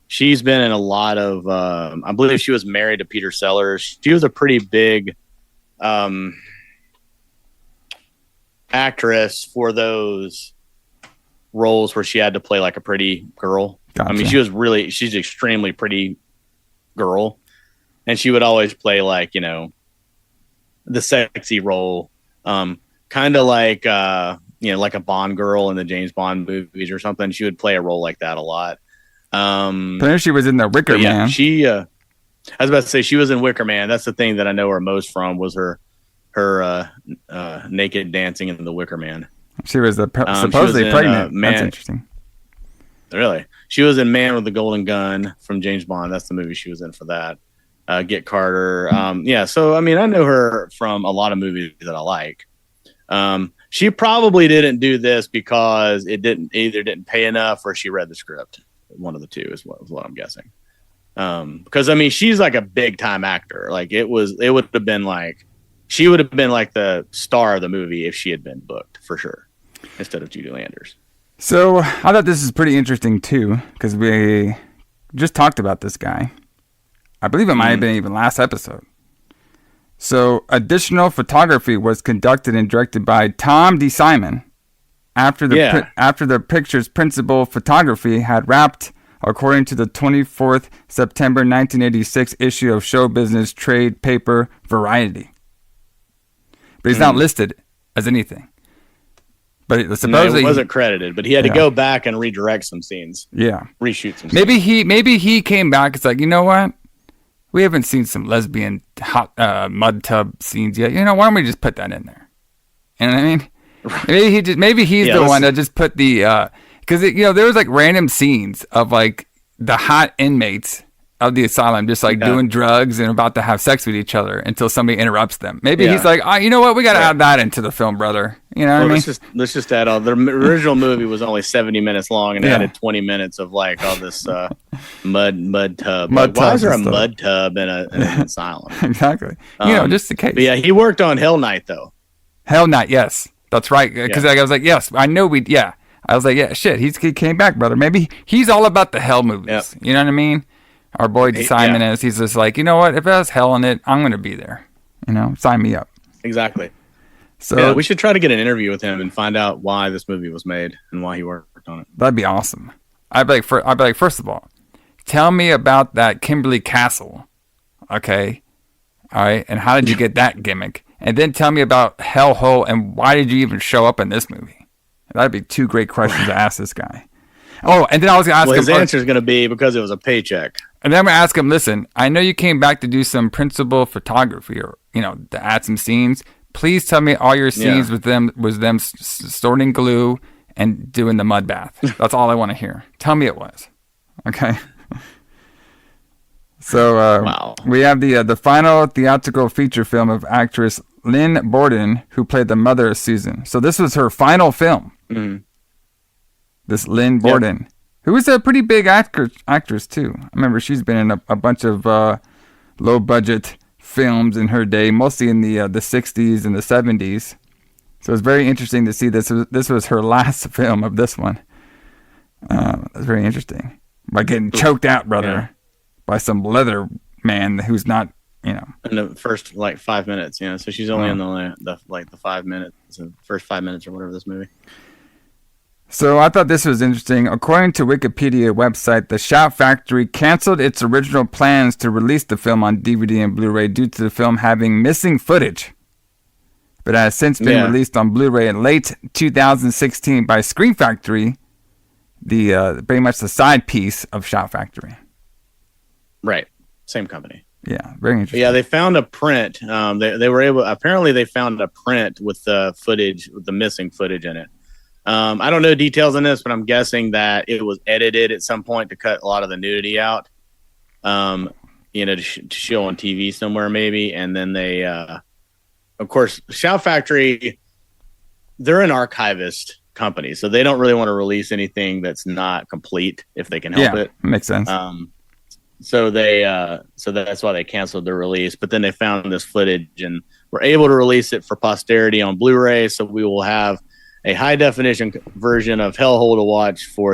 C: She's been in a lot of, I believe she was married to Peter Sellers. She was a pretty big actress for those roles where she had to play like a pretty girl.
B: Gotcha.
C: She's extremely pretty girl, and she would always play the sexy role, kind of like a Bond girl in the James Bond movies or something. She would play a role like that a lot.
B: Then she was in the Wicker Man.
C: I was about to say she was in Wicker Man. That's the thing that I know her most from, was her naked dancing in the Wicker Man.
B: She was supposedly pregnant. That's interesting.
C: Really? She was in Man with the Golden Gun from James Bond. That's the movie she was in for that. Get Carter. So, I know her from a lot of movies that I like. She probably didn't do this because it didn't pay enough, or she read the script. One of the two is what I'm guessing. Because, she's like a big time actor. She would have been like the star of the movie if she had been booked, for sure, instead of Judy Landers.
B: So I thought this is pretty interesting too, because we just talked about this guy. I believe it might have been even last episode. So additional photography was conducted and directed by Tom D. Simon after the picture's principal photography had wrapped, according to the 24th September 1986 issue of show business trade paper Variety. But he's not listed as anything. But supposedly
C: it wasn't credited, but he had to go back and redirect some scenes.
B: Yeah,
C: reshoot some.
B: Maybe he came back. It's like, you know what? We haven't seen some lesbian hot mud tub scenes yet. Why don't we just put that in there? You know what I mean? Right. Maybe he's the one that just put the because there was like random scenes of like the hot inmates of the asylum, just like doing drugs and about to have sex with each other until somebody interrupts them. Maybe he's like, you know what, we got to add that into the film, brother. You know what I mean?
C: Let's just add all. The original movie was only 70 minutes long, and added 20 minutes of like all this mud tub. Why is there a mud tub in an asylum?
B: Exactly. Just in case.
C: But yeah, he worked on Hell Night though.
B: Hell Night, yes, that's right. Because I was like, yes, I know we. Yeah, I was like, yeah, shit, he came back, brother. Maybe he's all about the hell movies. Yep. You know what I mean? Our boy Simon is. He's just like, you know what? If it has hell in it, I'm gonna be there. Sign me up.
C: Exactly. So we should try to get an interview with him and find out why this movie was made and why he worked on it.
B: That'd be awesome. I'd be like, first of all, tell me about that Kimberly Castle. Okay. All right. And how did you get that gimmick? And then tell me about Hellhole and why did you even show up in this movie? That'd be two great questions to ask this guy. Oh, and then I was going to ask him.
C: His answer is going to be because it was a paycheck.
B: And then I'm going to ask him, listen, I know you came back to do some principal photography or, to add some scenes. Please tell me all your scenes with them was them sorting glue and doing the mud bath. That's all I want to hear. Tell me it was. Okay. So we have the final theatrical feature film of actress Lynn Borden, who played the mother of Susan. So this was her final film. Mm-hmm. This Lynn Borden, who was a pretty big actress too. I remember she's been in a bunch of low budget films in her day, mostly in the 60s and the 70s. So it's very interesting to see this was her last film of this one. That's very interesting. By getting choked out, brother, by some leather man who's not, in
C: the first 5 minutes, so she's only in the 5 minutes, the first 5 minutes or whatever this movie.
B: So I thought this was interesting. According to Wikipedia website, the Shout Factory canceled its original plans to release the film on DVD and Blu-ray due to the film having missing footage. But it has since been released on Blu-ray in late 2016 by Scream Factory, pretty much the side piece of Shout Factory.
C: Right. Same company.
B: Yeah, very interesting.
C: Yeah, they found a print. Apparently they found a print with the footage, with the missing footage in it. I don't know details on this, but I'm guessing that it was edited at some point to cut a lot of the nudity out, to show on TV somewhere maybe. And then they, of course, Shout Factory, they're an archivist company, so they don't really want to release anything that's not complete if they can help it.
B: Makes sense.
C: So that's why they canceled the release. But then they found this footage and were able to release it for posterity on Blu-ray. So we will have a high definition version of Hellhole to watch for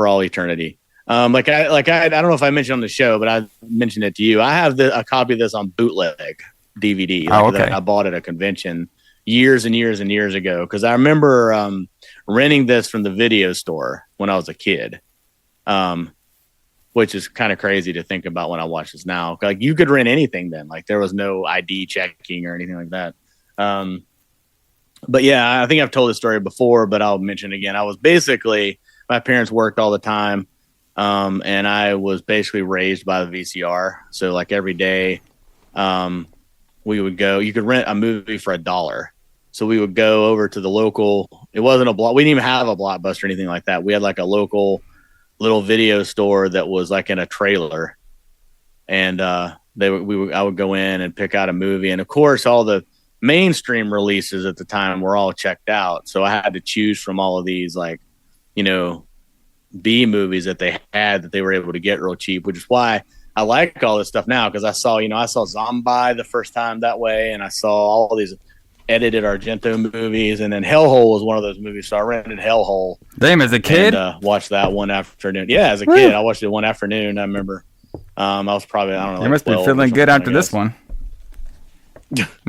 C: all eternity. I don't know if I mentioned on the show, but I mentioned it to you. I have a copy of this on bootleg DVD that I bought at a convention years and years and years ago. Cause I remember, renting this from the video store when I was a kid. Which is kind of crazy to think about when I watch this now. Like you could rent anything then, like there was no ID checking or anything like that. But yeah, I think I've told this story before, but I'll mention it again. My parents worked all the time. And I was basically raised by the VCR. So like every day, we would go, you could rent a movie for $1. So we would go over to the local, it wasn't a block. We didn't even have a Blockbuster or anything like that. We had like a local little video store that was like in a trailer. And, I would go in and pick out a movie. And of course, all the mainstream releases at the time were all checked out. So I had to choose from all of these, B movies that they had that they were able to get real cheap, which is why I like all this stuff now. Cause I saw Zombie the first time that way. And I saw all these edited Argento movies. And then Hellhole was one of those movies. So I rented Hellhole.
B: Damn, as a kid?
C: And, watched that one afternoon. Yeah. As a kid, I watched it one afternoon. I remember, I was probably, I don't know.
B: You must be feeling good after this one.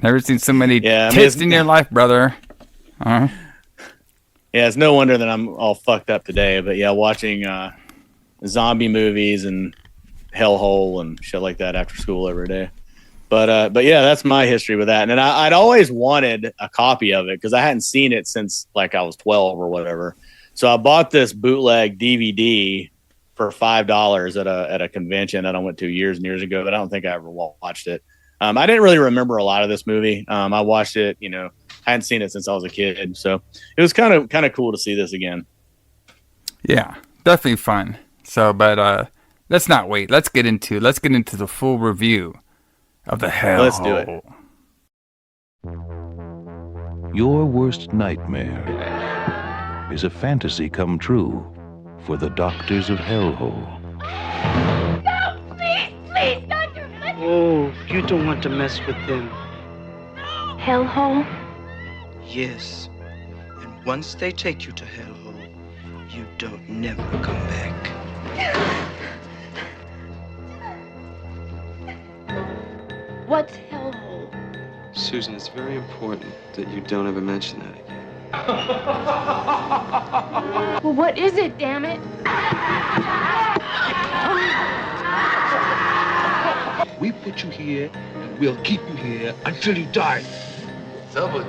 B: Never seen so many tits in your life, brother.
C: Yeah, it's no wonder that I'm all fucked up today. But yeah, watching zombie movies and Hellhole and shit like that after school every day. But yeah, that's my history with that. And I'd always wanted a copy of it because I hadn't seen it since I was 12 or whatever. So I bought this bootleg DVD for $5 at a convention that I went to years and years ago. But I don't think I ever watched it. I didn't really remember a lot of this movie. I watched it, I hadn't seen it since I was a kid. So it was kind of cool to see this again.
B: Yeah, definitely fun. So, but let's not wait. Let's get into the full review of the hell.
C: Let's do it.
A: Your worst nightmare is a fantasy come true for the doctors of Hellhole.
D: No, please, Doctor, let me.
E: Oh, you don't want to mess with them.
D: Hellhole?
E: Yes. And once they take you to Hellhole, you don't never come back.
D: What's Hellhole?
F: Susan, it's very important that you don't ever mention that again.
D: Well, what is it, damn it?
G: We put you here, and we'll keep you here until you die.
H: Double the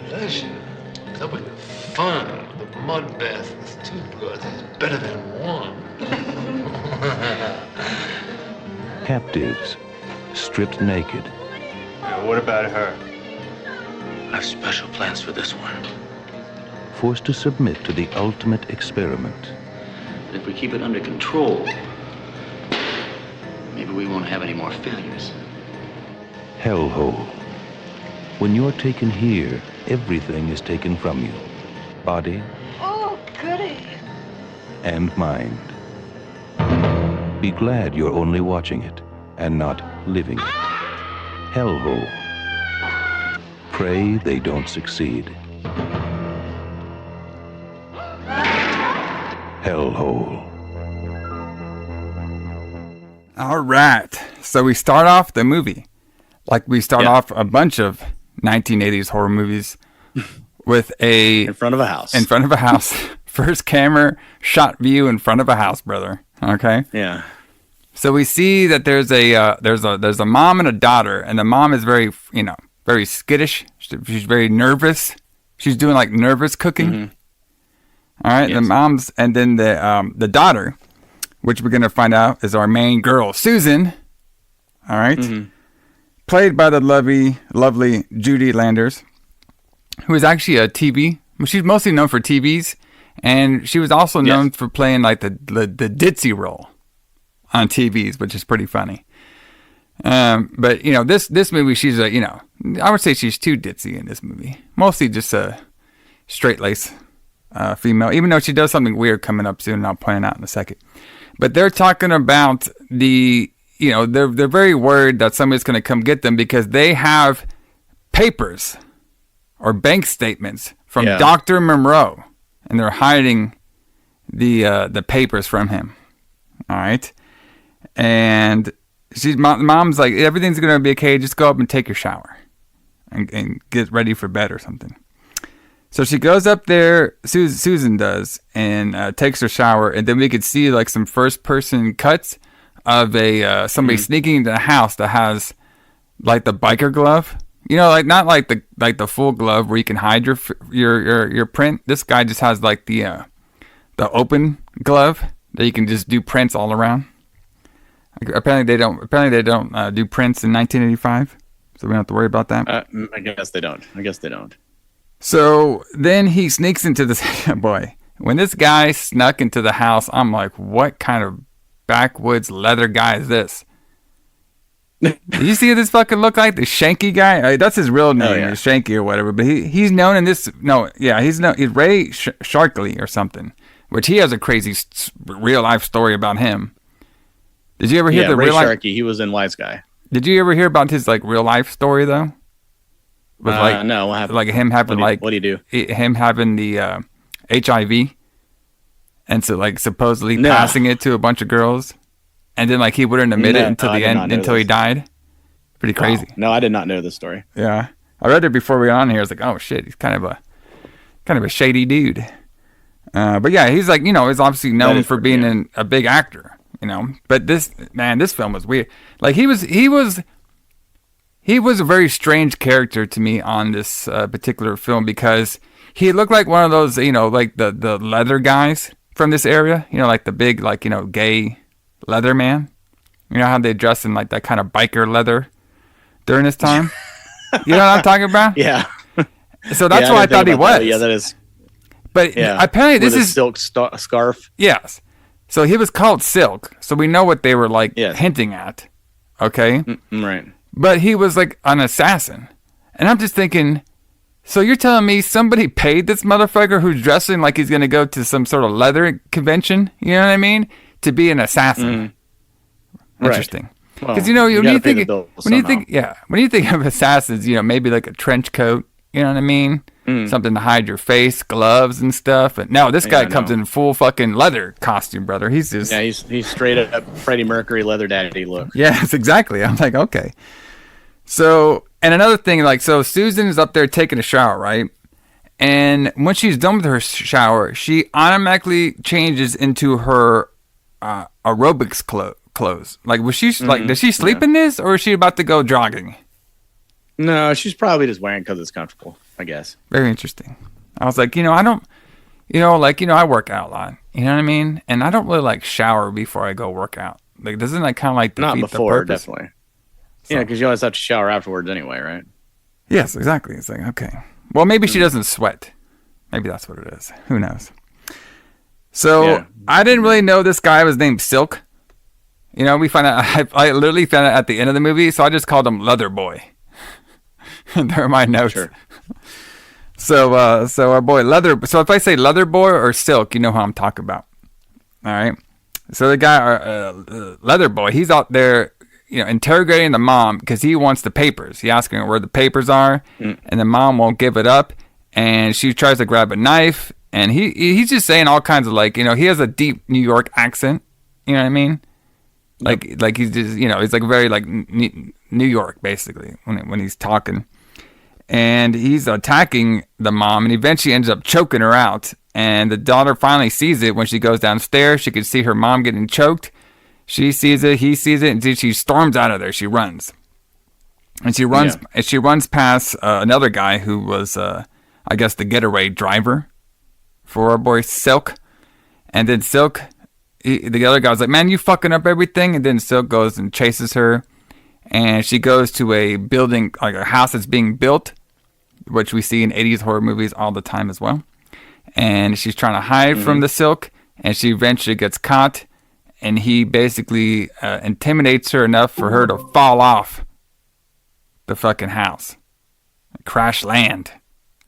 H: pleasure, double the fun. The mud bath with two brothers is better than one.
A: Captives, stripped naked,
H: What about her?
G: I have special plans for this one.
A: forced to submit to the ultimate experiment.
I: But if we keep it under control, maybe we won't have any more failures.
A: Hellhole. When you're taken here, everything is taken from you. Body
D: Oh, goody.
A: and mind. Be glad you're only watching it and not living it. Hellhole. Pray they don't succeed. Hellhole.
B: All right. So we start off the movie like we start off a bunch of 1980s horror movies with a
C: In front of a house.
B: in front of a house. First camera shot view in front of a house, brother. Okay.
C: Yeah.
B: So we see that there's a mom and a daughter, and the mom is very very skittish. She's very nervous. She's doing like nervous cooking.
C: Mm-hmm.
B: All right.
C: Yes.
B: The mom's and then the daughter, which we're gonna find out is our main girl, Susan. All right.
C: Mm-hmm.
B: Played by the lovely Judy Landers, who is actually a TV. She's mostly known for TVs, and she was also known for playing like the ditzy role on TVs, which is pretty funny. But this movie, she's I would say she's too ditzy in this movie. Mostly just a straight lace female, even though she does something weird coming up soon, and I'll point it out in a second. But they're talking about they're very worried that somebody's going to come get them because they have papers or bank statements from Dr. Monroe, and they're hiding the papers from him. All right. And mom's like, everything's going to be okay. Just go up and take your shower and get ready for bed or something. So she goes up there, Susan does, and takes her shower. And then we could see like some first person cuts of somebody sneaking into the house that has like the biker glove. Like not like the full glove where you can hide your print. This guy just has like the open glove that you can just do prints all around. Apparently they don't do prints in 1985, so we don't have to worry about that.
C: I guess they don't.
B: So then he sneaks into this. Boy, when this guy snuck into the house, I'm like, what kind of backwoods leather guy is this? Did you see what this fucking look like? The Shanky guy? That's his real name, is Shanky or whatever. But he's known in this. He's Ray Sharkley or something, which he has a crazy real life story about him. Did you ever hear the
C: Ray
B: real life?
C: Sharkey? He was in Wise Guy.
B: Did you ever hear about his like real life story though? With
C: No, what happened?
B: Like him having
C: what do you do?
B: Him having the HIV, and so like supposedly passing it to a bunch of girls, and then like he wouldn't admit it until the end, until he died. Pretty crazy.
C: Wow. No, I did not know this story.
B: Yeah, I read it before we were on here. I was like, oh shit, he's kind of a shady dude. But yeah, he's like he's obviously known for being a big actor. But this film was weird. Like he was a very strange character to me on this particular film because he looked like one of those, like the leather guys from this area, like the big, like, gay leather man. You know how they dress in like that kind of biker leather during this time? You know what I'm talking about?
C: Yeah.
B: So that's what I thought he was.
C: Yeah, that is.
B: But apparently this is
C: silk scarf.
B: Yes. So he was called Silk. So we know what they were like
C: Yes.
B: hinting at. Okay.
C: Right.
B: But he was like an assassin. And I'm just thinking, so you're telling me somebody paid this motherfucker who's dressing like he's going to go to some sort of leather convention, you know what I mean, to be an assassin. Interesting. Because
C: Well,
B: you know, when you
C: gotta pay the
B: think
C: bill
B: when you
C: somehow.
B: think when you think of assassins, you know, maybe like a trench coat, you know what I mean? Something to hide your face, gloves and stuff. But no, this guy
C: I
B: comes
C: know.
B: in full fucking leather costume, brother. He's just
C: Yeah, he's straight up Freddie Mercury leather daddy look.
B: Yes, exactly. I'm like, okay. So, and another thing, like, so Susan is up there taking a shower, right? And when she's done with her shower, she automatically changes into her aerobics clothes. Like, was she like, does she sleep in this, or is she about to go jogging?
C: No, she's probably just wearing because it's comfortable, I guess.
B: Very interesting. I was like, I don't, I work out a lot. You know what I mean? And I don't really like shower before I go work out. Like, doesn't that kind of like defeat
C: Not before,
B: the purpose?
C: definitely. Yeah, because you always have to shower afterwards anyway, right?
B: Yes, exactly. It's like, okay. Well, maybe she doesn't sweat. Maybe that's what it is. Who knows? So,
C: Yeah.
B: I didn't really know this guy was named Silk. You know, we find out, I literally found out at the end of the movie, so I just called him Leather Boy. There are my notes.
C: Sure.
B: So our boy Leather, so if I say Leather Boy or Silk, you know who I'm talking about. All right. So the guy, Leather Boy, he's out there, interrogating the mom because he wants the papers. He asking her where the papers are, and the mom won't give it up. And she tries to grab a knife, and he's just saying all kinds of he has a deep New York accent. You know what I mean? Like he's just, he's like very like New York basically when he's talking. And he's attacking the mom, and eventually ends up choking her out. And the daughter finally sees it when she goes downstairs. She can see her mom getting choked. She sees it, he sees it, and then she storms out of there. She runs, and she runs past another guy who was, I guess, the getaway driver for our boy Silk. And then Silk, the other guy was like, "Man, you fucking up everything." And then Silk goes and chases her. And she goes to a building, like a house that's being built, which we see in 80s horror movies all the time as well. And she's trying to hide from the Silk, and she eventually gets caught. And he basically intimidates her enough for her to fall off the fucking house. Crash land.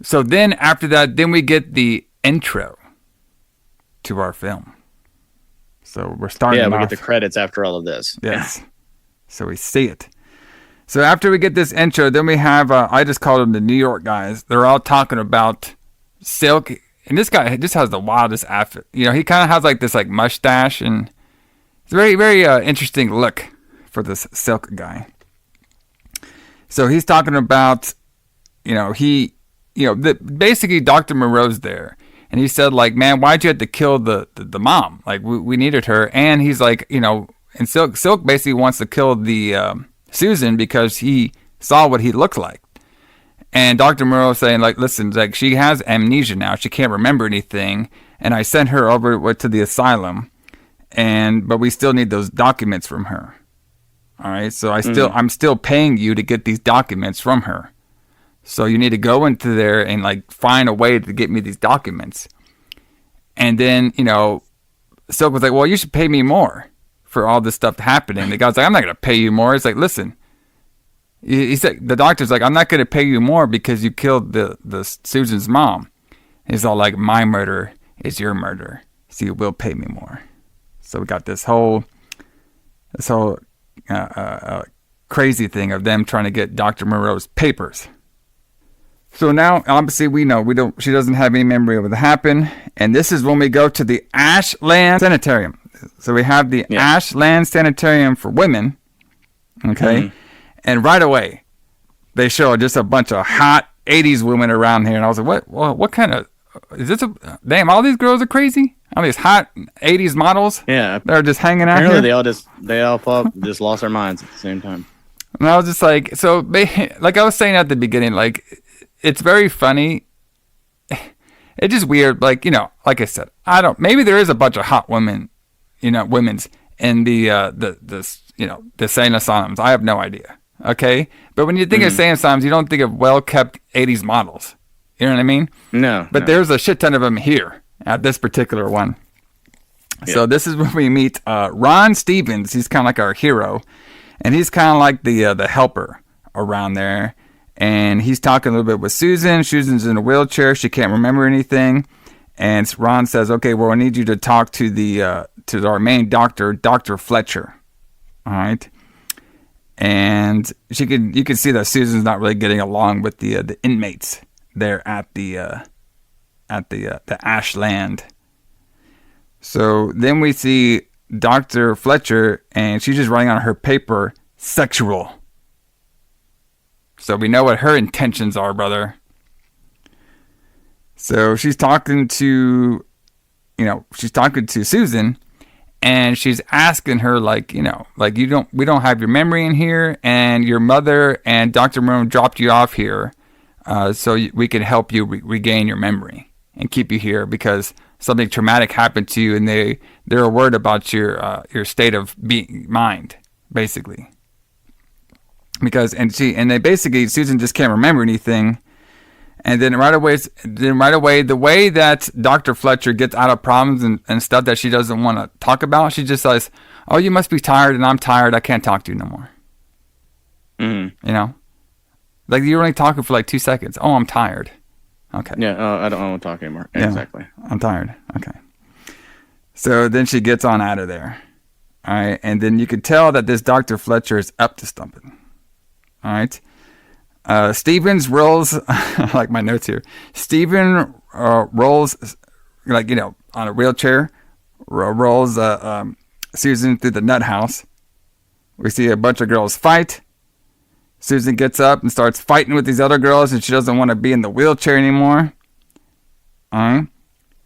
B: So then after that, then we get the intro to our film. So we're starting
C: Yeah, we
B: off.
C: get the credits after all of this.
B: Yes. So we see it. So after we get this intro, then we have, I just called them the New York guys. They're all talking about Silk. And this guy just has the wildest outfit. He kind of has like this like mustache, and it's a very, very interesting look for this Silk guy. So he's talking about, basically Dr. Moreau's there. And he said like, "Man, why'd you have to kill the mom? Like we needed her." And he's like, and Silk basically wants to kill the Susan because he saw what he looked like. And Dr. Moreau saying like, "Listen, like she has amnesia now. She can't remember anything. And I sent her over to the asylum, but we still need those documents from her. All right. So I'm still paying you to get these documents from her. So you need to go into there and like find a way to get me these documents." And then Silk was like, "Well, you should pay me more for all this stuff happening." The guy's like, "I'm not going to pay you more." It's like, "Listen," he said, the doctor's like, "I'm not going to pay you more because you killed the Susan's mom." He's all like, "My murder is your murder, so you will pay me more." So we got this whole crazy thing of them trying to get Dr. Moreau's papers. So now, obviously, she doesn't have any memory of what happened. And this is when we go to the Ashland Sanitarium. So we have the Ashland Sanitarium for women. Okay. And right away, they show just a bunch of hot 80s women around here. And I was like, what kind of, is this damn, all these girls are crazy? All these hot 80s models?
C: Yeah.
B: They're just hanging out
C: Apparently
B: here.
C: they all just lost their minds at the same time.
B: And I was just like, so, like I was saying at the beginning, like, it's very funny. It's just weird. Like, like I said, maybe there is a bunch of hot women, women's in the sane asylums. I have no idea. Okay. But when you think of sane asylums, you don't think of well-kept 80s models. You know what I mean?
C: No.
B: But there's a shit ton of them here at this particular one. So this is when we meet Ron Stevens. He's kind of like our hero, and he's kind of like the helper around there. And he's talking a little bit with Susan. Susan's in a wheelchair. She can't remember anything. And Ron says, "Okay, well, I need you to talk to our main doctor, Dr. Fletcher." All right. And you can see that Susan's not really getting along with the inmates there at the Ashland. So then we see Dr. Fletcher, and she's just writing on her paper, "sexual." So we know what her intentions are, brother. So she's talking to Susan, and she's asking her, like, we don't have your memory in here, and your mother and Dr. Moon dropped you off here, so we can help you regain your memory and keep you here because something traumatic happened to you, and they're worried about your state of mind, basically. Because Susan just can't remember anything, and then right away, the way that Dr. Fletcher gets out of problems and stuff that she doesn't want to talk about, she just says, "Oh, you must be tired, and I'm tired. I can't talk to you no more." Like you're only talking for like 2 seconds. "Oh, I'm tired." Okay.
C: Yeah. I don't want to talk anymore.
B: Yeah,
C: exactly.
B: I'm tired. Okay. So then she gets on out of there. All right, and then you can tell that this Dr. Fletcher is up to something. All right. Stevens rolls, I like my notes here. Steven rolls, on a wheelchair, rolls Susan through the nut house. We see a bunch of girls fight. Susan gets up and starts fighting with these other girls, and she doesn't want to be in the wheelchair anymore. All right.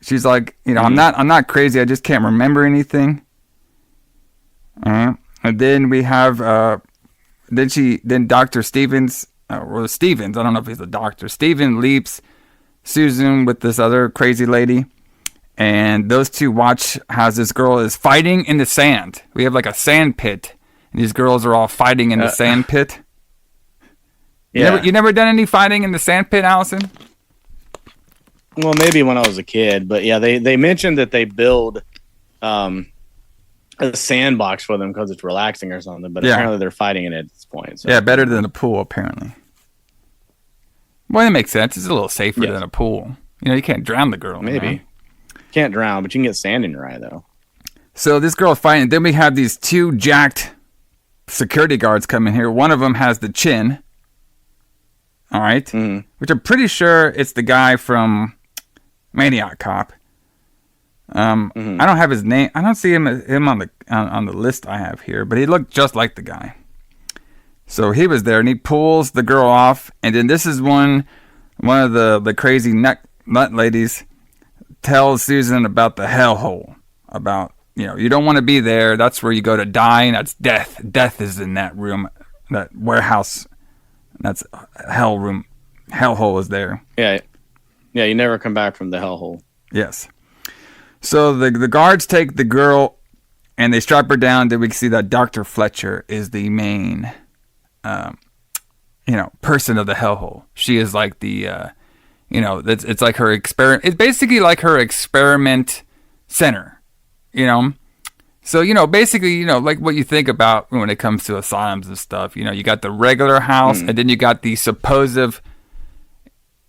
B: She's like, I'm not crazy. I just can't remember anything. All right. And then we have, then Dr. Stevens, or Stevens, I don't know if he's a doctor. Steven leaps Susan with this other crazy lady. And those two watch how this girl is fighting in the sand. We have like a sand pit. And these girls are all fighting in the sand pit.
C: Yeah.
B: You never done any fighting in the sand pit, Allison?
C: Well, maybe when I was a kid. But yeah, they mentioned that they build a sandbox for them because it's relaxing or something. But apparently they're fighting in it at this point. So.
B: Yeah, better than a pool, apparently. Well, that makes sense. It's a little safer than a pool. You can't drown the girl.
C: Maybe. Can't drown, but you can get sand in your eye, though.
B: So this girl's fighting. Then we have these two jacked security guards come in here. One of them has the chin. All right. Mm-hmm. Which I'm pretty sure it's the guy from Maniac Cop. I don't have his name. I don't see him on the list I have here, but he looked just like the guy. So he was there, and he pulls the girl off, and then this is one of the crazy nut ladies tells Susan about the hellhole. About, you don't want to be there. That's where you go to die, and that's death. Death is in that room, that warehouse. That's hell room. Hellhole is there.
C: Yeah. Yeah, you never come back from the hellhole.
B: Yes. So the guards take the girl, and they strap her down. Then we can see that Dr. Fletcher is the main, person of the hellhole. She is like the, it's like her experiment. It's basically like her experiment center, So, basically, like what you think about when it comes to asylums and stuff. You got the regular house, and then you got the supposed,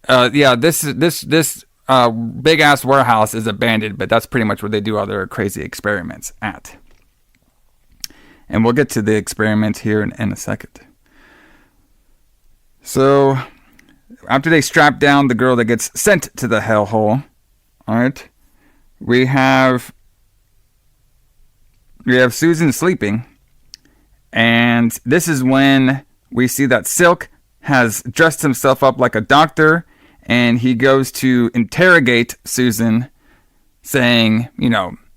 B: this big ass warehouse is abandoned, but that's pretty much where they do all their crazy experiments at. And we'll get to the experiment here in a second. So, after they strap down the girl that gets sent to the hellhole, all right, we have Susan sleeping, and this is when we see that Silk has dressed himself up like a doctor, and he goes to interrogate Susan, saying,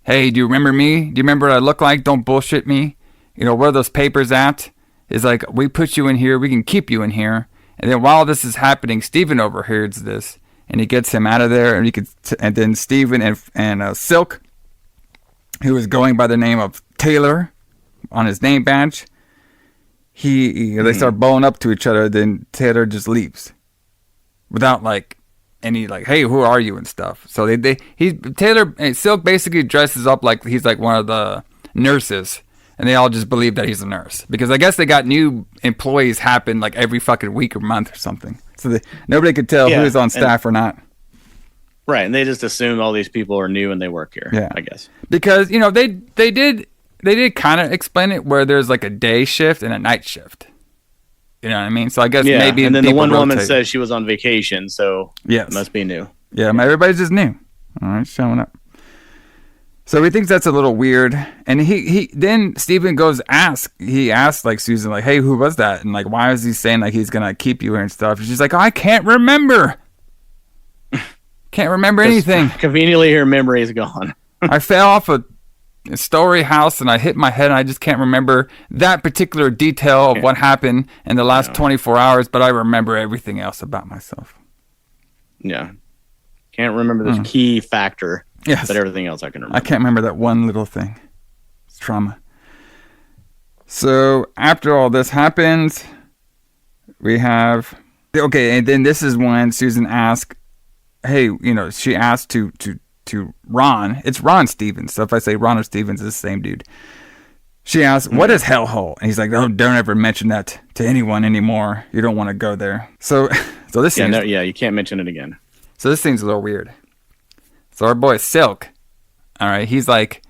B: "Hey, do you remember me? Do you remember what I look like? Don't bullshit me. Where are those papers at?" It's like, we put you in here, we can keep you in here. And then while this is happening, Steven overhears this, and he gets him out of there, and then Steven and Silk, who is going by the name of Taylor on his name badge, they start blowing up to each other. Then Taylor just leaves without and he's like, hey, who are you and stuff. So Silk basically dresses up like he's like one of the nurses, and they all just believe that he's a nurse because I guess they got new employees happen like every fucking week or month or something. So nobody could tell who's on staff or not.
C: Right, and they just assume all these people are new and they work here.
B: Yeah,
C: I guess
B: because they did kind of explain it where there's like a day shift and a night shift. You know what I mean? So I guess maybe.
C: And then the one woman says she was on vacation, so
B: yes,
C: it must be new.
B: Yeah, everybody's just new. All right, showing up. So he thinks that's a little weird, and he then Steven goes he asks like Susan like, hey, who was that? And like, why is he saying like he's gonna keep you here and stuff? And she's like, oh, I can't remember. Can't remember anything.
C: Conveniently, her memory is gone.
B: I fell off a story house and I hit my head and I just can't remember that particular detail of what happened in the last 24 hours, but I remember everything else about myself.
C: Yeah. Can't remember this key factor.
B: Yes.
C: But everything else I can remember.
B: I can't remember that one little thing. It's trauma. So after all this happens, we have... Okay, and then this is when Susan asked, hey, she asked to Ron. It's Ron Stevens. So if I say Ron or Stevens, it's the same dude. She asked, what is hellhole? And he's like, oh, don't ever mention that to anyone anymore. You don't want to go there. So this seems...
C: you can't mention it again.
B: So this seems a little weird. So our boy Silk, all right, he's like,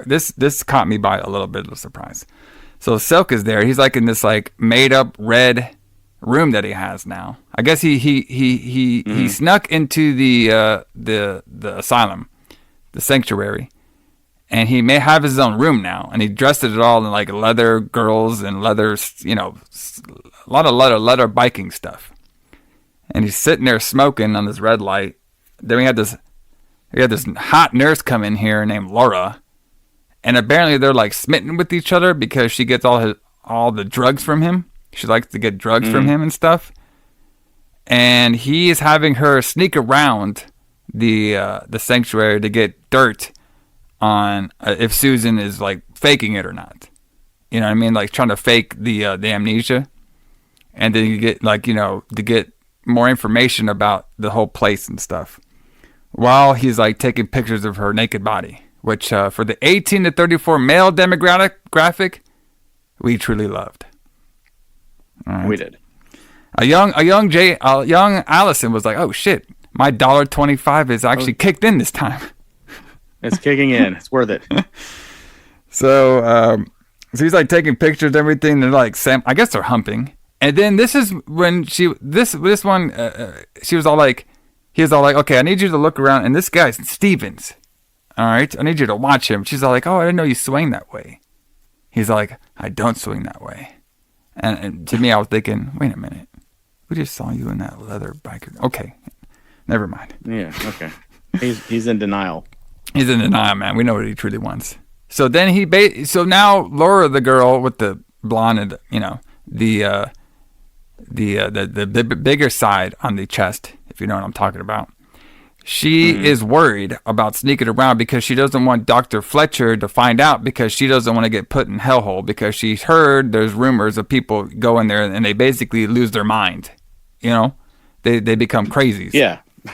B: this caught me by a little bit of a surprise. So Silk is there. He's like in this like made up red room that he has now. I guess he snuck into the asylum, the sanctuary, and he may have his own room now. And he dressed it all in like leather girls and leather, a lot of leather biking stuff. And he's sitting there smoking on this red light. Then we had this hot nurse come in here named Laura, and apparently they're like smitten with each other because she gets all the drugs from him. She likes to get drugs from him and stuff. And he is having her sneak around the sanctuary to get dirt on if Susan is like faking it or not. You know what I mean? Like trying to fake the amnesia, and then you get like to get more information about the whole place and stuff, while he's like taking pictures of her naked body, which for the 18 to 34 male demographic, we truly loved. Right.
C: We did.
B: A young Alison was like, "Oh shit, my $1.25 is actually kicked in this time.
C: It's kicking in. It's worth it."
B: So he's like taking pictures and everything. They're like, I guess they're humping. And then this is when she was all like, he was all like, okay, I need you to look around, and this guy's Stevens. All right, I need you to watch him. She's all like, oh, I didn't know you swing that way. He's like, I don't swing that way. And to me, I was thinking, wait a minute, we just saw you in that leather biker. Okay, never mind.
C: Yeah, okay. He's in denial.
B: He's in denial, man. We know what he truly wants. So then so now Laura, the girl with the blonde and the bigger side on the chest, if you know what I'm talking about. She is worried about sneaking around because she doesn't want Dr. Fletcher to find out, because she doesn't want to get put in hellhole, because she's heard there's rumors of people go in there and they basically lose their mind. They become crazies.
C: Yeah. So.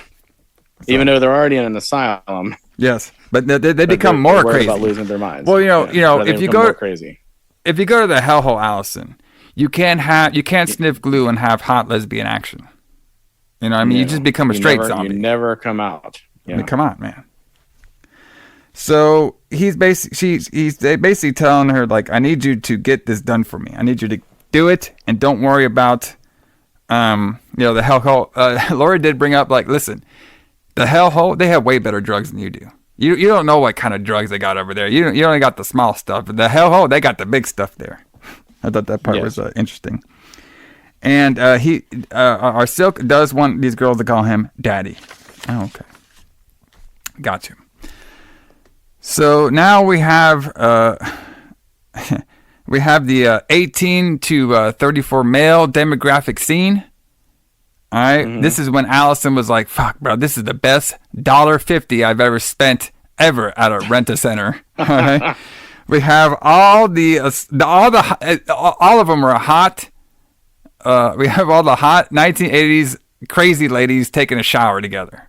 C: Even though they're already in an asylum.
B: Yes, but they become more crazy.
C: About losing their minds.
B: Well, if you go
C: crazy.
B: If you go to the hellhole, Alison, you can't sniff glue and have hot lesbian action. You know what I mean? You just become a straight zombie.
C: You never come out.
B: Yeah. I mean, come on, man. So he's basically telling her, like, I need you to get this done for me. I need you to do it, and don't worry about the hellhole. Laura did bring up, like, listen, the hellhole, they have way better drugs than you do. You don't know what kind of drugs they got over there. You only got the small stuff. But the hellhole, they got the big stuff there. I thought that part was interesting. And our Silk does want these girls to call him Daddy. Oh, okay. Got you. So now we have the 18 to 34 male demographic scene. All right. This is when Alison was like, "Fuck, bro, this is the best $1.50 I've ever spent at a rent-a-center." All right. We have all of them are hot. We have all the hot 1980s crazy ladies taking a shower together.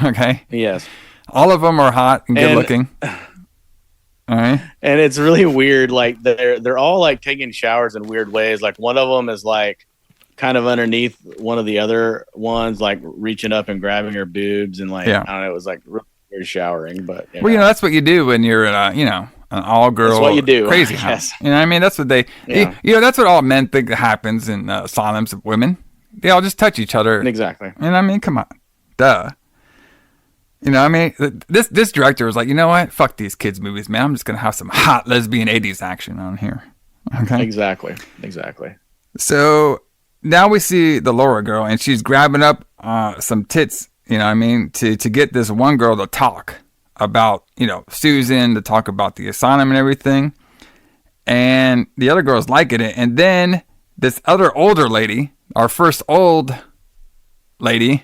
B: Okay?
C: Yes.
B: All of them are hot and good looking. All right.
C: And it's really weird. Like they're all like taking showers in weird ways. Like one of them is like kind of underneath one of the other ones, like reaching up and grabbing her boobs, and like I don't know, it was like really weird showering. But
B: that's what you do when you're an all girl.
C: That's what you do.
B: Crazy house. You know what I mean? That's what they. That's what all men think that happens in asylums of women. They all just touch each other.
C: Exactly.
B: You know what I mean? Come on, duh. You know, I mean, this director was like, you know what? Fuck these kids' movies, man. I'm just gonna have some hot lesbian '80s action on here. Okay.
C: Exactly.
B: So now we see the Laura girl, and she's grabbing up some tits. You know what I mean? To get this one girl to talk about, Susan, to talk about the asylum and everything. And the other girl's liking it. And then this other older lady, our first old lady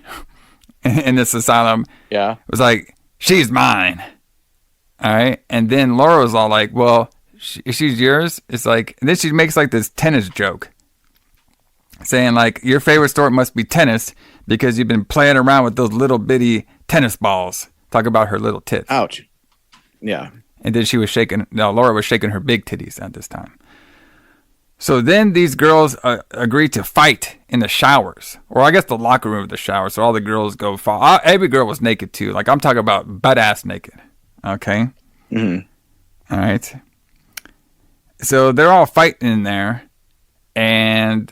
B: in this asylum, was like, she's mine. All right. And then Laura was all like, well, she's yours. It's like, and then she makes like this tennis joke, saying like, your favorite sport must be tennis because you've been playing around with those little bitty tennis balls. Talk about her little tits.
C: Ouch. Yeah.
B: And then Laura was shaking her big titties at this time. So then these girls agree to fight in the showers, or I guess the locker room of the shower. So all the girls go fall. Every girl was naked too. Like I'm talking about butt ass naked. Okay. Mm-hmm. All right. So they're all fighting in there, and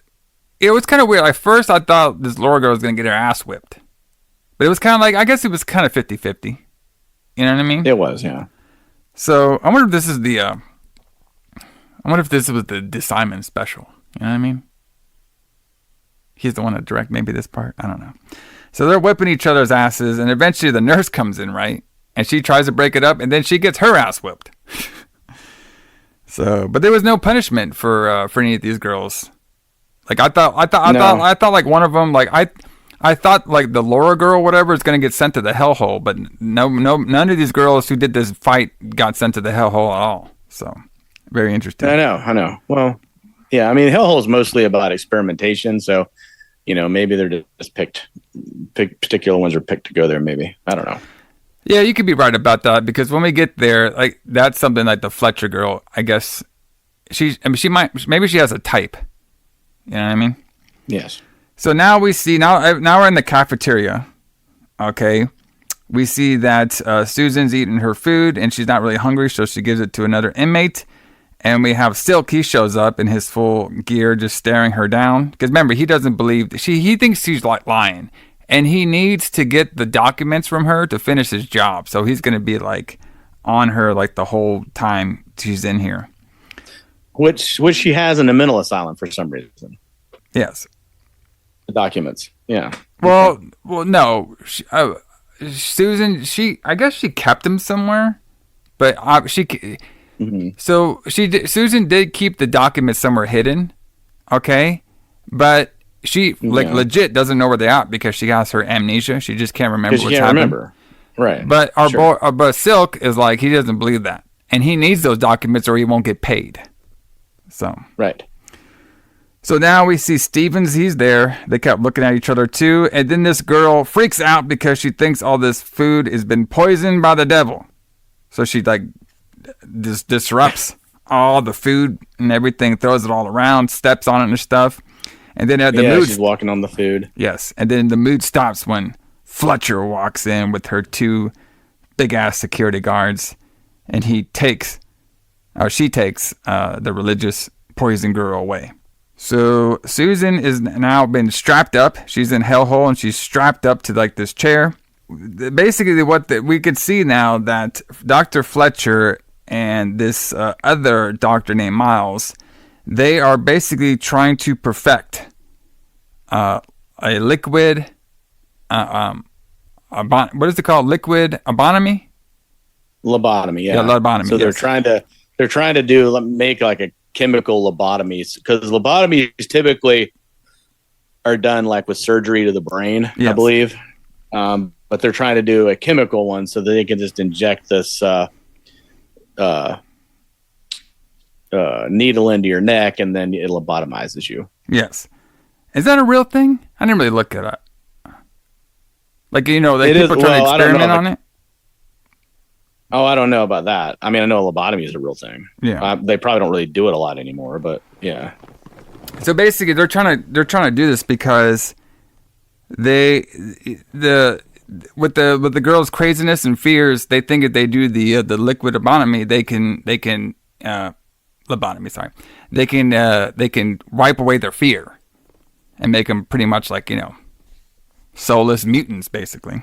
B: it was kind of weird. At first, I thought this Laura girl was going to get her ass whipped, but it was kind of like, I guess it was kind of 50-50. You know what I mean?
C: It was, yeah.
B: So I wonder if this is the Simon special. You know what I mean? He's the one to direct maybe this part. I don't know. So they're whipping each other's asses, and eventually the nurse comes in, right? And she tries to break it up, and then she gets her ass whipped. So, but there was no punishment for any of these girls. Like I thought like one of them, like I thought like the Laura girl, whatever, is gonna get sent to the hellhole, but none of these girls who did this fight got sent to the hellhole at all. So. Very interesting.
C: I know. Well, yeah, I mean, hellhole is mostly about experimentation. So, maybe they're just particular ones are picked to go there. Maybe. I don't know.
B: Yeah, you could be right about that, because when we get there, like that's something like the Fletcher girl, I guess maybe she has a type. You know what I mean?
C: Yes.
B: So now we see, now we're in the cafeteria. Okay. We see that Susan's eating her food and she's not really hungry. So she gives it to another inmate. And we have Silk. He shows up in his full gear, just staring her down. Because remember, he doesn't believe he thinks she's like lying, and he needs to get the documents from her to finish his job. So he's going to be like on her like the whole time she's in here.
C: Which she has in a mental asylum for some reason.
B: Yes.
C: The documents. Yeah.
B: Well, no. Susan, I guess she kept them somewhere, but she. Mm-hmm. So Susan did keep the documents somewhere hidden, okay, but she legit doesn't know where they are because she has her amnesia. She just can't remember what's happened. Remember,
C: right?
B: But but Silk is like, he doesn't believe that, and he needs those documents or he won't get paid. So
C: right.
B: So now we see Stevens. He's there. They kept looking at each other too, and then this girl freaks out because she thinks all this food has been poisoned by the devil. So she like. Disrupts all the food and everything, throws it all around, steps on it and stuff, and then
C: she's walking on the food.
B: Yes, and then the mood stops when Fletcher walks in with her two big ass security guards, and she takes the religious poison girl away. So Susan is now been strapped up. She's in hellhole and she's strapped up to like this chair. Basically, we could see now that Dr. Fletcher and this other doctor named Miles, they are basically trying to perfect a liquid, what is it called? Liquid lobotomy?
C: Lobotomy, yeah.
B: Yeah, lobotomy.
C: So they're trying to make like a chemical lobotomy, because lobotomies typically are done like with surgery to the brain, yes. I believe. But they're trying to do a chemical one so that they can just inject this needle into your neck, and then it lobotomizes you.
B: Yes. Is that a real thing? I didn't really look it up. Like, you know, like
C: It is-
B: people try to
C: well, I don't know,
B: experiment on
C: like-
B: it.
C: Oh, I don't know about that. I mean, I know lobotomy is a real thing.
B: Yeah.
C: They probably don't really do it a lot anymore, but yeah.
B: So basically, they're trying to do this because with the girl's craziness and fears, they think if they do the liquid lobotomy, they can lobotomy. Sorry, they can wipe away their fear and make them pretty much like, you know, soulless mutants, basically.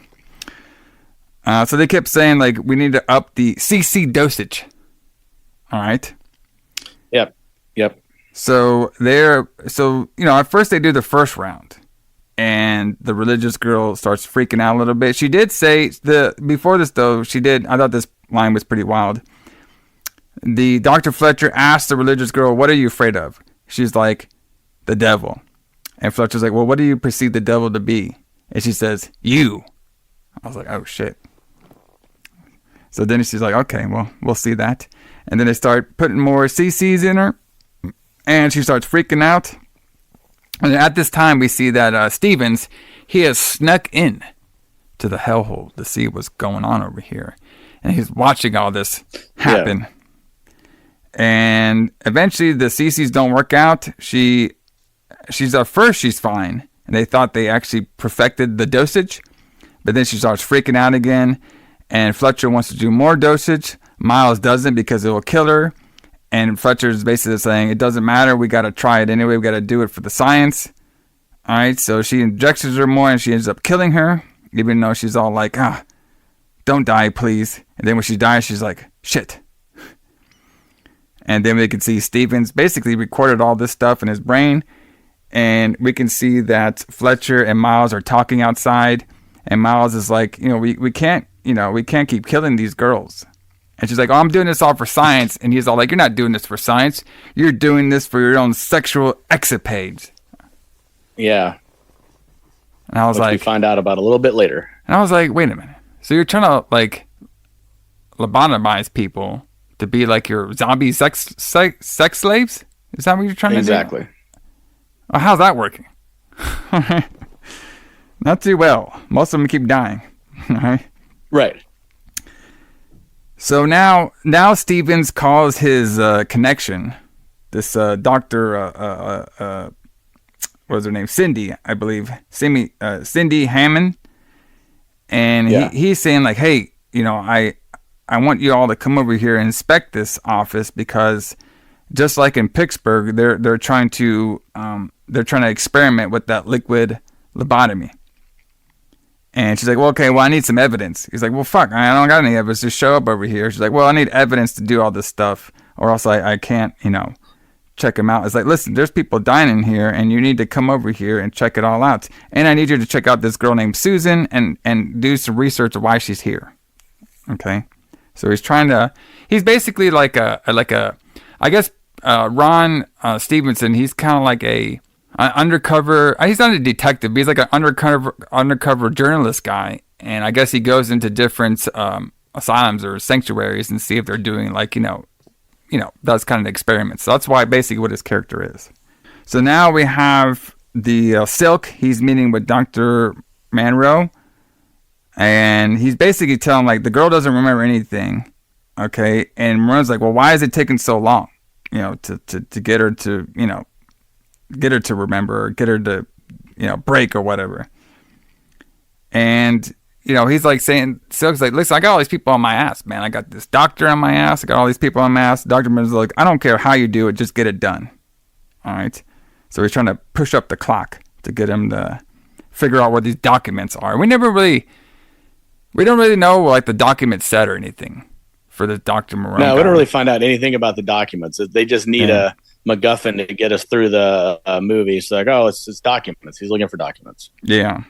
B: So they kept saying, like, we need to up the CC dosage. All right.
C: Yep.
B: So you know, at first they do the first round, and the religious girl starts freaking out a little bit. She did say before this though, I thought this line was pretty wild. The Dr. Fletcher asked the religious girl, "What are you afraid of?" She's like, "The devil." And Fletcher's like, "Well, what do you perceive the devil to be?" And she says, "You." I was like, "Oh shit." So then she's like, "Okay, well, we'll see that." And then they start putting more CCs in her, and she starts freaking out. And at this time, we see that Stevens, he has snuck in to the hellhole to see what's going on over here. And he's watching all this happen. Yeah. And eventually, the CCs don't work out. She's at first, she's fine. And they thought they actually perfected the dosage. But then she starts freaking out again. And Fletcher wants to do more dosage. Miles doesn't because it will kill her. And Fletcher's basically saying, it doesn't matter. We got to try it anyway. We got to do it for the science. All right. So she injects her more and she ends up killing her. Even though she's all like, don't die, please. And then when she dies, she's like, shit. And then we can see Stevens basically recorded all this stuff in his brain. And we can see that Fletcher and Miles are talking outside. And Miles is like, you know, we can't keep killing these girls. And she's like, oh, I'm doing this all for science. And he's all like, you're not doing this for science. You're doing this for your own sexual escapades.
C: Yeah.
B: And I was like,
C: we find out about a little bit later.
B: And I was like, wait a minute. So you're trying to like lobotomize people to be like your zombie sex slaves? Is that what you're trying to do?
C: Exactly.
B: Well, how's that working? Not too well. Most of them keep dying.
C: Right.
B: So now Stevens calls his connection, this Dr. What was her name? Cindy, I believe. Cindy Hammond. And he's saying like, hey, you know, I want you all to come over here and inspect this office because just like in Pittsburgh, they're trying to experiment with that liquid lobotomy. And she's like, well, okay, well, I need some evidence. He's like, well, fuck, I don't got any evidence. Just show up over here. She's like, well, I need evidence to do all this stuff or else I can't, you know, check him out. It's like, listen, there's people dying in here and you need to come over here and check it all out. And I need you to check out this girl named Susan and do some research of why she's here. Okay. So he's basically like a I guess, Ron Stevenson, he's kind of like an undercover, he's not a detective, but he's like an undercover journalist guy. And I guess he goes into different asylums or sanctuaries and see if they're doing like, you know, that's kind of experiments. So that's why basically what his character is. So now we have the Silk. He's meeting with Dr. Monroe. And he's basically telling like the girl doesn't remember anything. Okay. And Monroe's like, well, why is it taking so long? You know, to get her to, you know, get her to remember or get her to, you know, break or whatever. And, you know, he's like saying, Silk's like, listen, I got all these people on my ass, man. I got this doctor on my ass. I got all these people on my ass. Dr. Miller's like, I don't care how you do it. Just get it done. All right. So he's trying to push up the clock to get him to figure out what these documents are. We don't really know what like the documents said or anything for the Dr. Moreau.
C: No, we don't really find out anything about the documents. They just need a MacGuffin to get us through the movie. So like, oh, it's documents. He's looking for documents.
B: Yeah.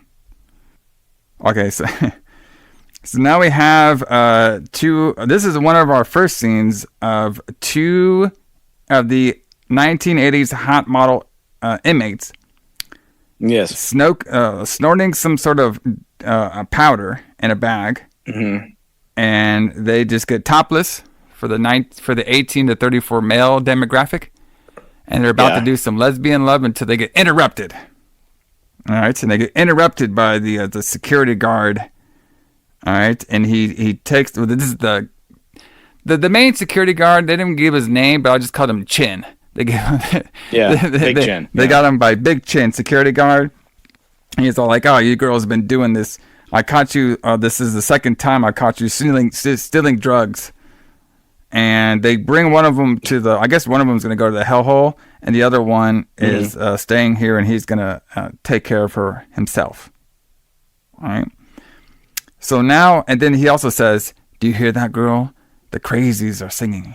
B: Okay, so now we have two. This is one of our first scenes of two of the 1980s hot model inmates.
C: Yes.
B: Snorting some sort of powder in a bag.
C: Mm-hmm.
B: And they just get topless for the 18 to 34 male demographic. And they're about to do some lesbian love until they get interrupted. All right, and they get interrupted by the security guard. All right, and he takes. Well, this is the main security guard. They didn't give his name, but I just called him Chin. They gave him,
C: Big Chin.
B: They got him by Big Chin, security guard. And he's all like, "Oh, you girls have been doing this. I caught you. This is the second time I caught you stealing drugs." And they bring one of them to I guess one of them is going to go to the hellhole, and the other one is staying here, and he's going to take care of her himself. All right. So now, and then he also says, "Do you hear that, girl? The crazies are singing."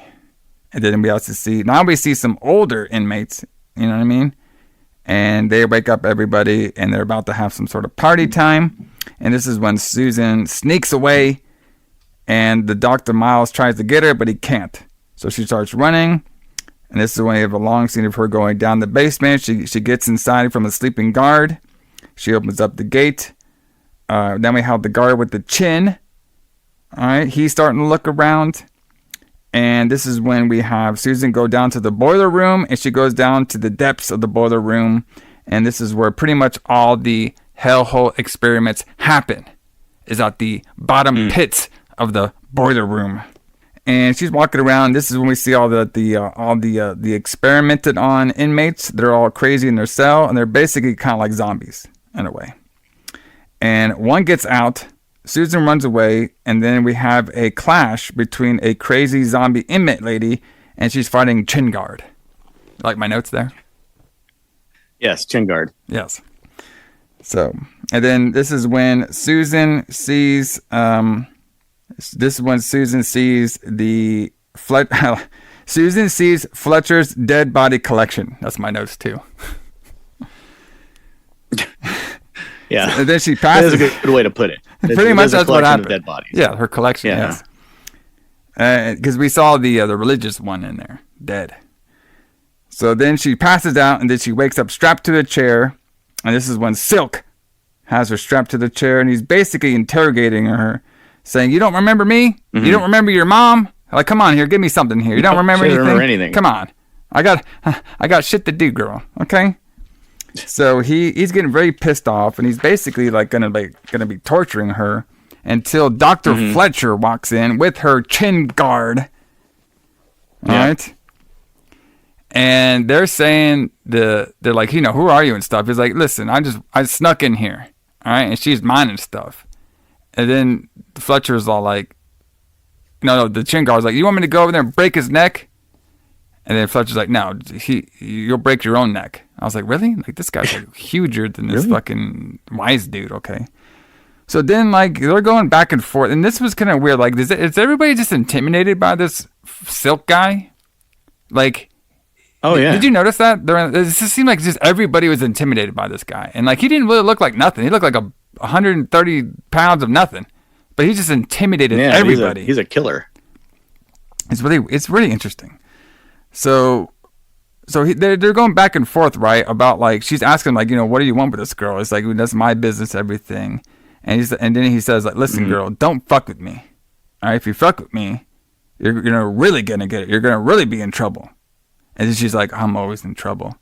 B: And then we also see some older inmates, you know what I mean? And they wake up everybody, and they're about to have some sort of party time. And this is when Susan sneaks away, and the Dr. Miles tries to get her, but he can't. So she starts running, and this is when we have a long scene of her going down the basement. She gets inside from a sleeping guard. She opens up the gate. Then we have the guard with the chin. All right, he's starting to look around. And this is when we have Susan go down to the boiler room, and she goes down to the depths of the boiler room. And this is where pretty much all the hellhole experiments happen, is at the bottom pits of the boiler room. And she's walking around. This is when we see all the experimented on inmates. They're all crazy in their cell, and they're basically kind of like zombies in a way. And one gets out. Susan runs away, and then we have a clash between a crazy zombie inmate lady, and she's fighting Chin Guard. Like my notes there?
C: Yes, Chin Guard.
B: Yes. So, and then this is when Susan sees. This is when Susan sees Susan sees Fletcher's dead body collection. That's my notes too.
C: Yeah,
B: and then she passes.
C: That's a good way to put it.
B: Pretty much that's what happened.
C: Of dead bodies.
B: Yeah, her collection.
C: Yeah.
B: Yes. Because we saw the religious one in there, dead. So then she passes out, and then she wakes up strapped to the chair, and this is when Silk has her strapped to the chair, and he's basically interrogating her, saying, "You don't remember me? Mm-hmm. You don't remember your mom? Like, come on here, give me something here. You don't remember anything?
C: Remember anything?
B: Come on, I got shit to do, girl. Okay." So he's getting very pissed off, and he's basically like gonna be torturing her until Dr. Fletcher walks in with her chin guard. All right. And they're saying they're like, who are you and stuff. He's like, listen, I snuck in here. All right, and she's minding stuff. And then Fletcher's all like, no, the chin guard's like, you want me to go over there and break his neck? And then Fletcher's like, no, you'll break your own neck. I was like, really? Like, this guy's like huger than this fucking wise dude, okay? So then, like, they're going back and forth. And this was kind of weird. Like, is everybody just intimidated by this Silk guy? Like,
C: oh, yeah.
B: Did you notice that? It just seemed like just everybody was intimidated by this guy. And, like, he didn't really look like nothing. He looked like 130 pounds of nothing. But he just intimidated everybody.
C: He's a killer.
B: It's really interesting. So they're going back and forth, right? About like she's asking like, what do you want with this girl? It's like, that's my business, everything. And then he says like, listen, girl, don't fuck with me. All right, if you fuck with me, you're really gonna get it. You're gonna really be in trouble. And then she's like, I'm always in trouble.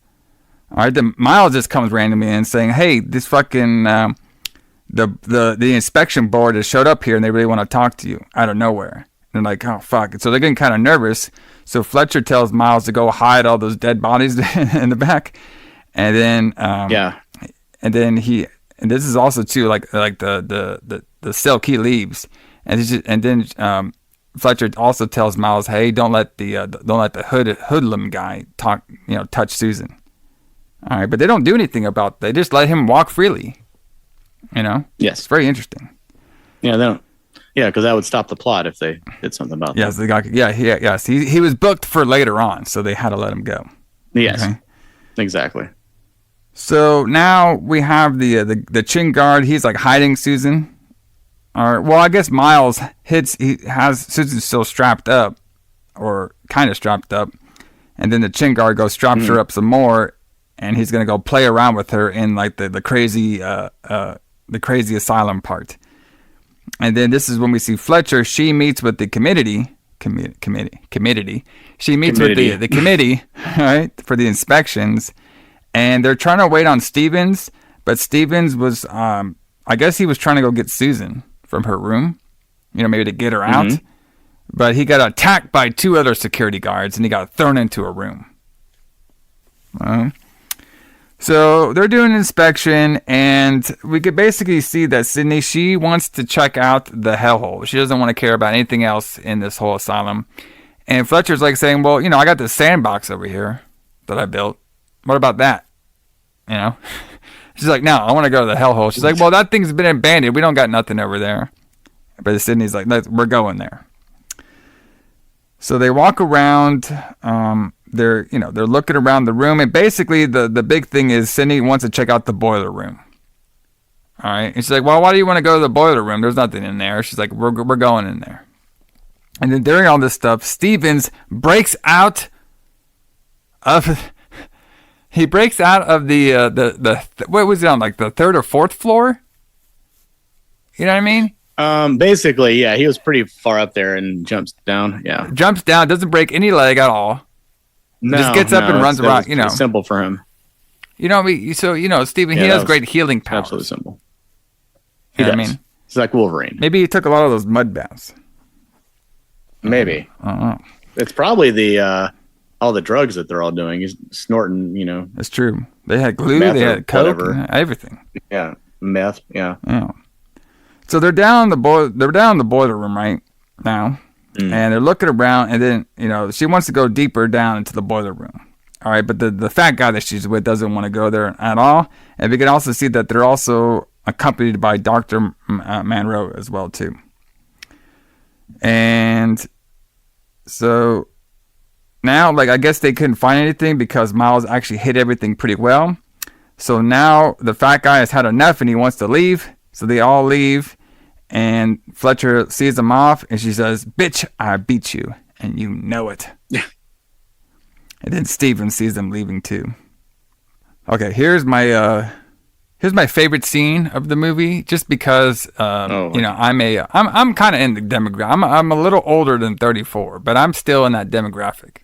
B: All right, then Miles just comes randomly in saying, hey, this fucking the inspection board has showed up here and they really want to talk to you out of nowhere. And they're like, oh fuck. So they're getting kind of nervous. So Fletcher tells Miles to go hide all those dead bodies in the back. And then and then and this is also too like the Silk, he leaves. And then Fletcher also tells Miles, hey, don't let the hoodlum guy touch Susan. All right, but they don't do anything about that. They just let him walk freely. Yes, it's very interesting.
C: Yeah, they don't. Yeah, because that would stop the plot if they did something about that.
B: Yes, the guy. Yes. He was booked for later on, so they had to let him go.
C: Yes,
B: okay?
C: Exactly.
B: So now we have the chin guard. He's like hiding Susan. All right. Well, I guess Miles he has Susan still strapped up, or kind of strapped up, and then the chin guard straps her up some more, and he's gonna go play around with her in like the crazy asylum part. And then this is when we see Fletcher. She meets with the committee. She meets with the committee, right, for the inspections. And they're trying to wait on Stevens, But Stevens was, I guess he was trying to go get Susan from her room, maybe to get her out. But he got attacked by 2 other security guards, and he got thrown into a room. So they're doing an inspection, and we could basically see that Sydney, she wants to check out the hellhole. She doesn't want to care about anything else in this whole asylum. And Fletcher's like saying, well, I got this sandbox over here that I built. What about that? She's like, no, I want to go to the hellhole. She's like, well, that thing's been abandoned. We don't got nothing over there. But Sydney's like, we're going there. So they walk around. They're looking around the room, and basically the big thing is Sydney wants to check out the boiler room. All right, and she's like, well, why do you want to go to the boiler room? There's nothing in there. She's like, we're going in there. And then during all this stuff, Stevens breaks out of the what was it on, like the 3rd or 4th floor? You know what I mean?
C: Basically, yeah, he was pretty far up there and jumps down. Yeah,
B: jumps down, doesn't break any leg at all.
C: No,
B: just gets up and runs around.
C: It's simple for him.
B: Steven, he has great healing powers.
C: Absolutely simple.
B: You know what I mean?
C: He's like Wolverine.
B: Maybe he took a lot of those mud baths.
C: Maybe. It's probably the all the drugs that they're all doing. He's snorting.
B: That's true. They had glue. They had coke. Everything.
C: Yeah, meth. Yeah.
B: So they're down the boiler room right now, and they're looking around, and then she wants to go deeper down into the boiler room. All right, but the fat guy that she's with doesn't want to go there at all, and we can also see that they're also accompanied by Dr. Monroe as well too. And so now, I guess they couldn't find anything because Miles actually hid everything pretty well. So now the fat guy has had enough and he wants to leave. So they all leave. And Fletcher sees them off, and she says, "Bitch, I beat you, and you know it." And then Steven sees them leaving too. Okay, here's my favorite scene of the movie, just because I'm kind of in the demographic. I'm a little older than 34, but I'm still in that demographic.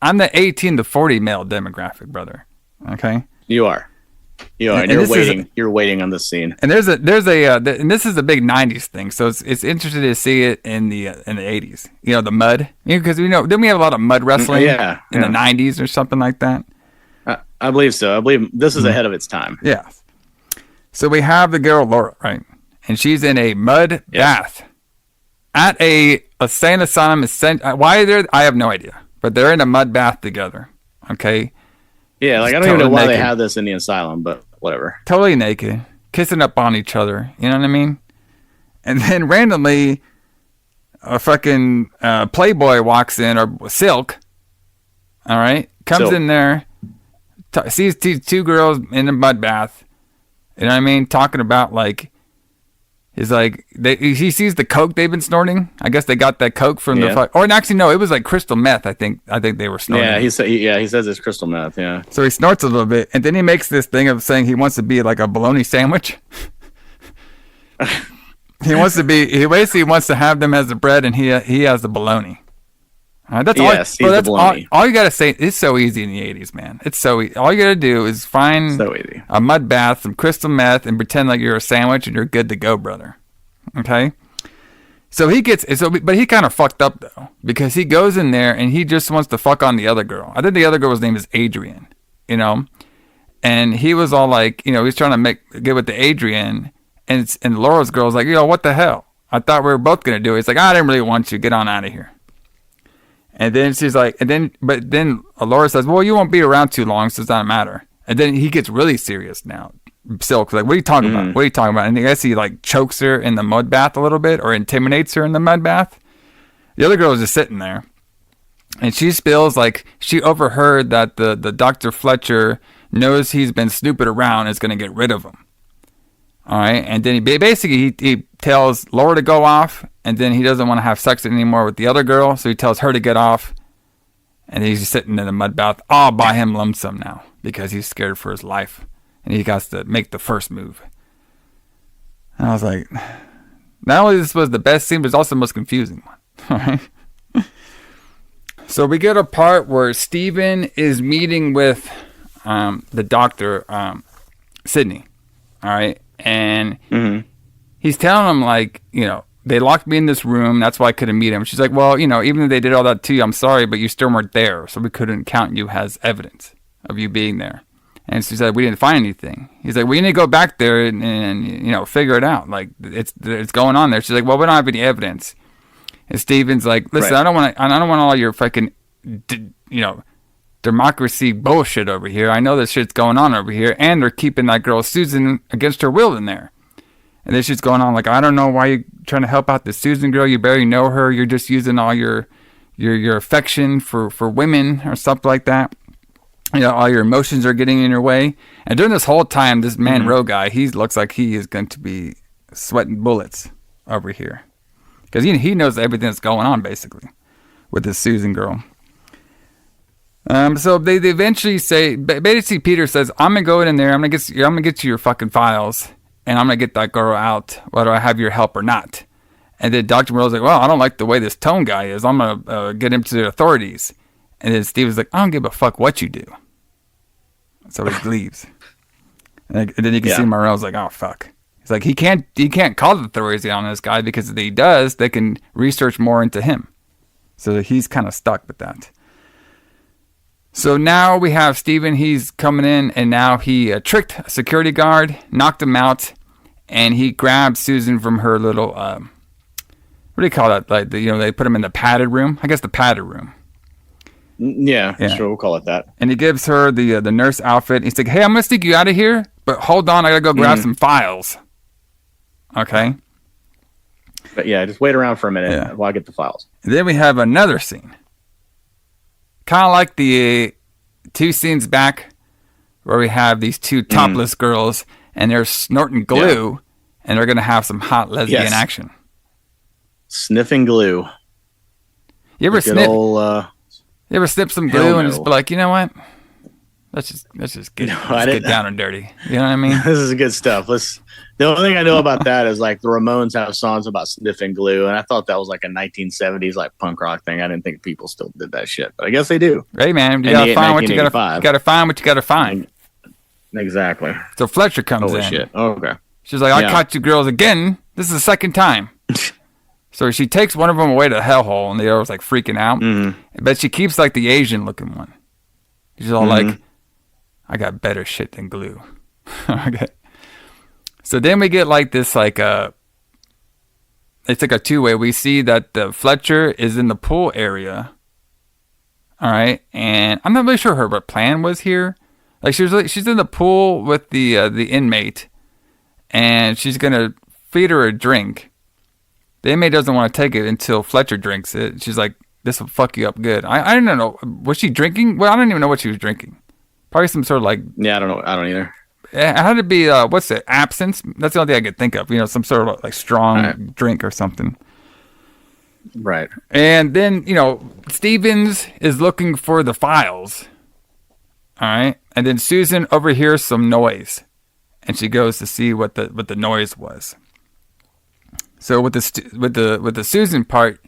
B: I'm the 18 to 40 male demographic, brother. Okay,
C: you are. And you're waiting. You're waiting on this scene.
B: And there's and this is a big '90s thing, so it's interesting to see it in the '80s. The mud, because then we have a lot of mud wrestling in the '90s or something like that.
C: I believe so. I believe this is ahead of its time.
B: Yeah. So we have the girl Laura, right, and she's in a mud bath at a insane asylum. Why they're I have no idea, but they're in a mud bath together. Okay.
C: Yeah, I don't even know why they have this in the asylum, but whatever.
B: Totally naked, kissing up on each other. You know what I mean? And then randomly, a fucking Playboy walks in, or Silk. All right, comes in there, sees 2 girls in a mud bath. You know what I mean? Talking about he sees the coke they've been snorting. I guess they got that coke from actually no, it was like crystal meth. I think they were snorting.
C: Yeah, he says it's crystal meth. Yeah.
B: So he snorts a little bit, and then he makes this thing of saying he wants to be like a bologna sandwich. He basically wants to have them as the bread, and he has the bologna. That's all you gotta say. It's so easy in the 80s, man. It's so easy. All you gotta do is find a mud bath, some crystal meth, and pretend like you're a sandwich, and you're good to go, brother. Okay. So but he kind of fucked up though, because he goes in there and he just wants to fuck on the other girl. I think the other girl's name is Adrian. And he was all like, he's trying to get with the Adrian, and Laura's girl's like, what the hell? I thought we were both gonna do it. He's like, I didn't really want you. Get on out of here. And then she's like, but then Laura says, well, you won't be around too long, so it doesn't matter. And then he gets really serious now. Silk's like, what are you talking about? What are you talking about? And I guess he chokes her in the mud bath a little bit, or intimidates her in the mud bath. The other girl is just sitting there. And she spills, she overheard that the Dr. Fletcher knows he's been snooping around and is going to get rid of him. All right. And then he tells Laura to go off, and then he doesn't want to have sex anymore with the other girl, so he tells her to get off. And he's just sitting in the mud bath all by him lonesome now, because he's scared for his life, and he has to make the first move. And I was like, not only this was the best scene, but it's also the most confusing one. All right. So we get a part where Steven is meeting with the doctor, Sydney. All right. And he's telling him, like, they locked me in this room. That's why I couldn't meet him. She's like, well, even if they did all that to you, I'm sorry, but you still weren't there. So we couldn't count you as evidence of you being there. And she said, we didn't find anything. He's like, well, you need to go back there and figure it out. Like, it's going on there. She's like, well, we don't have any evidence. And Steven's like, listen, I don't want all your fucking, democracy bullshit over here. I know this shit's going on over here. And they're keeping that girl Susan against her will in there. And this shit's going on. Like, I don't know why you're trying to help out this Susan girl. You barely know her. You're just using all your affection for women or something like that. All your emotions are getting in your way. And during this whole time, this Monroe guy, he looks like he is going to be sweating bullets over here. Because he knows everything that's going on, basically, with this Susan girl. So they eventually say, basically Peter says, I'm going to go in there. I'm going to get you your fucking files. And I'm going to get that girl out, whether I have your help or not. And then Dr. Monroe's like, well, I don't like the way this tone guy is. I'm going to get him to the authorities. And then Steve was like, I don't give a fuck what you do. So he leaves. And then you can see Monroe's like, oh, fuck. He's like, he can't call the authorities on this guy because if he does, they can research more into him. So he's kind of stuck with that. So now we have Steven, he's coming in, and now he tricked a security guard, knocked him out, and he grabbed Susan from her little, what do you call that? Like, they put him in the padded room. I guess the padded room.
C: Yeah, sure, we'll call it that.
B: And he gives her the nurse outfit. He's like, hey, I'm going to sneak you out of here, but hold on, I got to go grab some files. Okay?
C: But yeah, just wait around for a minute while I get the files.
B: And then we have another scene. Kind of like the two scenes back where we have these two topless girls and they're snorting glue and they're going to have some hot lesbian action.
C: Sniffing glue.
B: You ever snip some glue and just be like, you know what? Let's just get down and dirty. You know what I mean?
C: This is good stuff. The only thing I know about that is like the Ramones have songs about sniffing glue, and I thought that was like a 1970s like punk rock thing. I didn't think people still did that shit, but I guess they do.
B: Hey man, you gotta find what you gotta find what you gotta find.
C: Exactly.
B: So Fletcher comes in.
C: Shit. Oh, okay.
B: She's like, I caught you girls again. This is the second time. So she takes one of them away to the hellhole, and the other was like freaking out. But she keeps like the Asian looking one. She's all like, I got better shit than glue. Okay. So then we get like this, like it's like a two-way. We see that the Fletcher is in the pool area. All right. And I'm not really sure what plan was here. Like she's in the pool with the inmate and she's going to feed her a drink. The inmate doesn't want to take it until Fletcher drinks it. She's like, this will fuck you up good. I don't know. Was she drinking? Well, I don't even know what she was drinking. Probably some sort of like...
C: Yeah, I don't know. I don't either.
B: It had to be, what's it? Absinthe? That's the only thing I could think of. Some sort of like strong drink or something.
C: Right.
B: And then, Stevens is looking for the files. All right. And then Susan overhears some noise. And she goes to see what the noise was. So with the Susan part,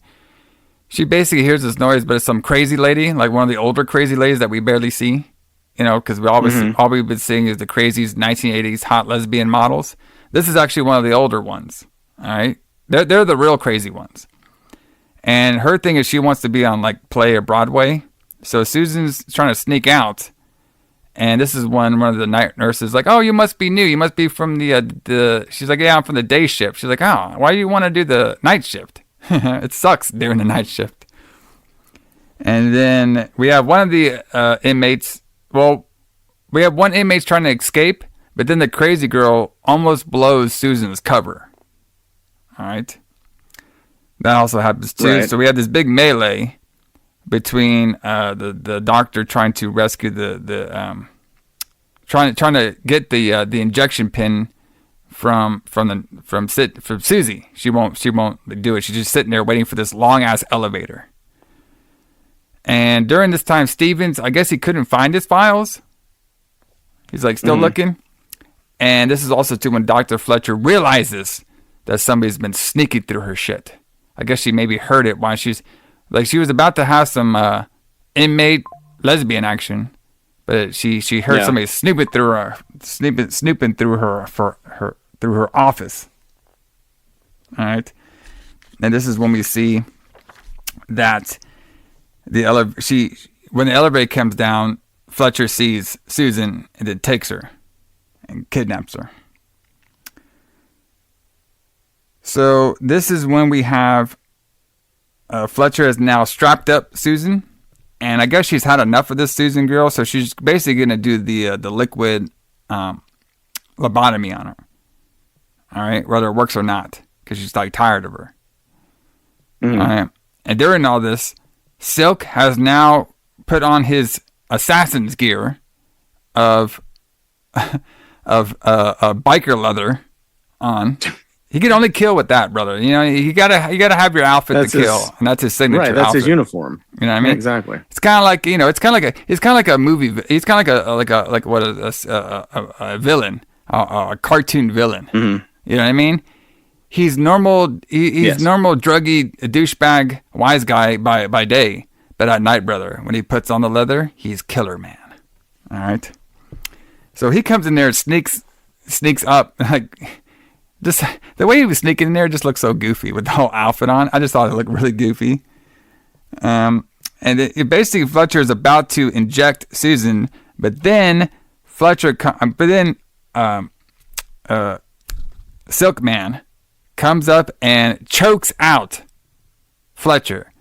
B: she basically hears this noise, but it's some crazy lady, like one of the older crazy ladies that we barely see. Because all we've been seeing is the crazies 1980s hot lesbian models. This is actually one of the older ones. All right, they're the real crazy ones. And her thing is she wants to be on like play or Broadway. So Susan's trying to sneak out, and this is one of the night nurses like, oh, you must be new. You must be from the. She's like, yeah, I'm from the day shift. She's like, oh, why do you want to do the night shift? It sucks doing the night shift. And then we have one of the inmates. Well, we have one inmate trying to escape, but then the crazy girl almost blows Susan's cover. All right. That also happens too. Right. So we have this big melee between the doctor trying to rescue trying to get the injection pin from Susie. She won't do it. She's just sitting there waiting for this long ass elevator. And during this time, Stevens, I guess he couldn't find his files. He's like still looking. And this is also too when Dr. Fletcher realizes that somebody's been sneaking through her shit. I guess she maybe heard it while she was about to have some inmate lesbian action. but she heard somebody snooping through her office. All right, and this is when we see that when the elevator comes down, Fletcher sees Susan and then takes her and kidnaps her. So this is when we have Fletcher has now strapped up Susan, and I guess she's had enough of this Susan girl, so she's basically going to do the liquid lobotomy on her. All right, whether it works or not, because she's like tired of her. Mm-hmm. All right, and during all this, Silk has now put on his assassin's gear of biker leather on. He can only kill with that, brother. You know, you gotta have your outfit to kill, and that's his signature.
C: Right, that's
B: outfit.
C: his uniform.
B: You know what I mean?
C: Exactly.
B: It's kind of like a movie. It's kind of like a villain, a cartoon villain.
C: Mm-hmm.
B: You know what I mean? He's normal. He's normal, druggy, douchebag, wise guy by day, but at night, brother, when he puts on the leather, he's killer man. All right. So he comes in there, and sneaks up like. Just the way he was sneaking in there just looked so goofy with the whole outfit on. I just thought it looked really goofy. And it basically Fletcher is about to inject Susan, but then Silkman comes up and chokes out Fletcher,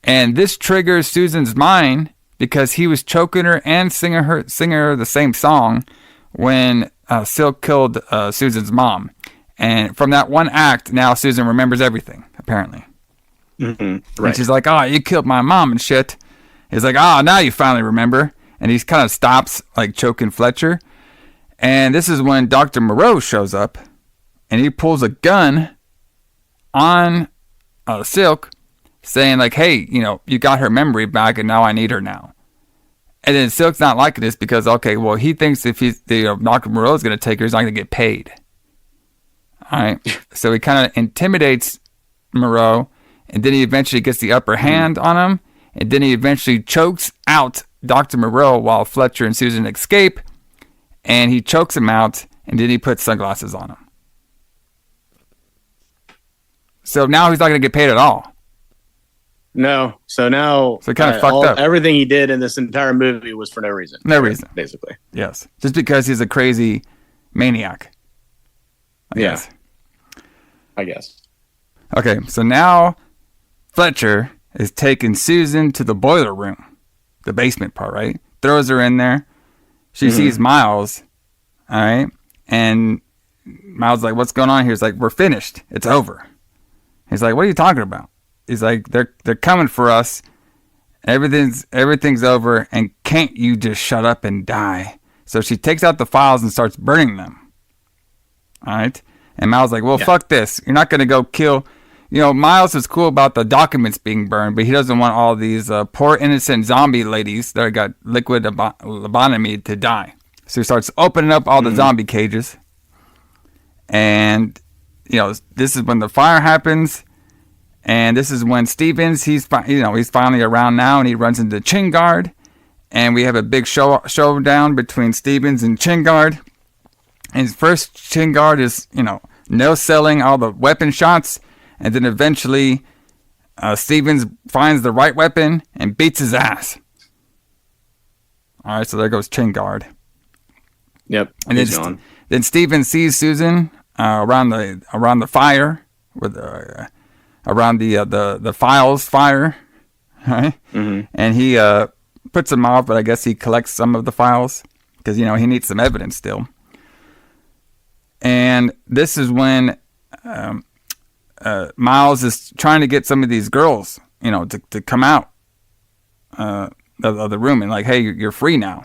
B: and this triggers Susan's mind because he was choking her and singing her the same song when Silk killed Susan's mom. And from that one act, now Susan remembers everything, apparently.
C: Mm-hmm. Right.
B: And she's like, oh, you killed my mom and shit. He's like, oh, now you finally remember. And he kind of stops, like, choking Fletcher. And this is when Dr. Moreau shows up. And he pulls a gun on Silk, saying, like, hey, you know, you got her memory back, and now I need her now. And then Silk's not liking this because, okay, well, he thinks if Dr. Moreau's going to take her, he's not going to get paid. All right, so he kind of intimidates Moreau, and then he eventually gets the upper hand on him, and then he eventually chokes out Dr. Moreau while Fletcher and Susan escape, and he chokes him out, and then he puts sunglasses on him. So now he's not going to get paid at all.
C: No, so he
B: kind of fucked up.
C: Everything he did in this entire movie was for no reason.
B: No reason,
C: basically.
B: Yes, just because he's a crazy maniac.
C: I guess.
B: Okay, so now Fletcher is taking Susan to the boiler room, the basement part, right? Throws her in there. She sees Miles, all right? And Miles is like, what's going on here? He's like, we're finished. It's over. He's like, what are you talking about? He's like, they're coming for us. Everything's over, and can't you just shut up and die? So she takes out the files and starts burning them. All right? And Miles is like, well, fuck this. You're not going to go kill... You know, Miles is cool about the documents being burned, but he doesn't want all these poor innocent zombie ladies that got liquid lobotomy to die. So he starts opening up all the zombie cages. And, you know, this is when the fire happens. And this is when Stevens, he's finally around now, and he runs into Chingard. And we have a big showdown between Stevens and Chingard. And first, Chingard is, no-selling all the weapon shots. And then eventually, Stevens finds the right weapon and beats his ass. All right, so there goes Chingard.
C: Yep.
B: And then Stevens sees Susan around the fire with around the files fire, right? Mm-hmm. And he puts them off, but I guess he collects some of the files because he needs some evidence still. And this is when Miles is trying to get some of these girls, to come out of the room and like, hey, you're free now.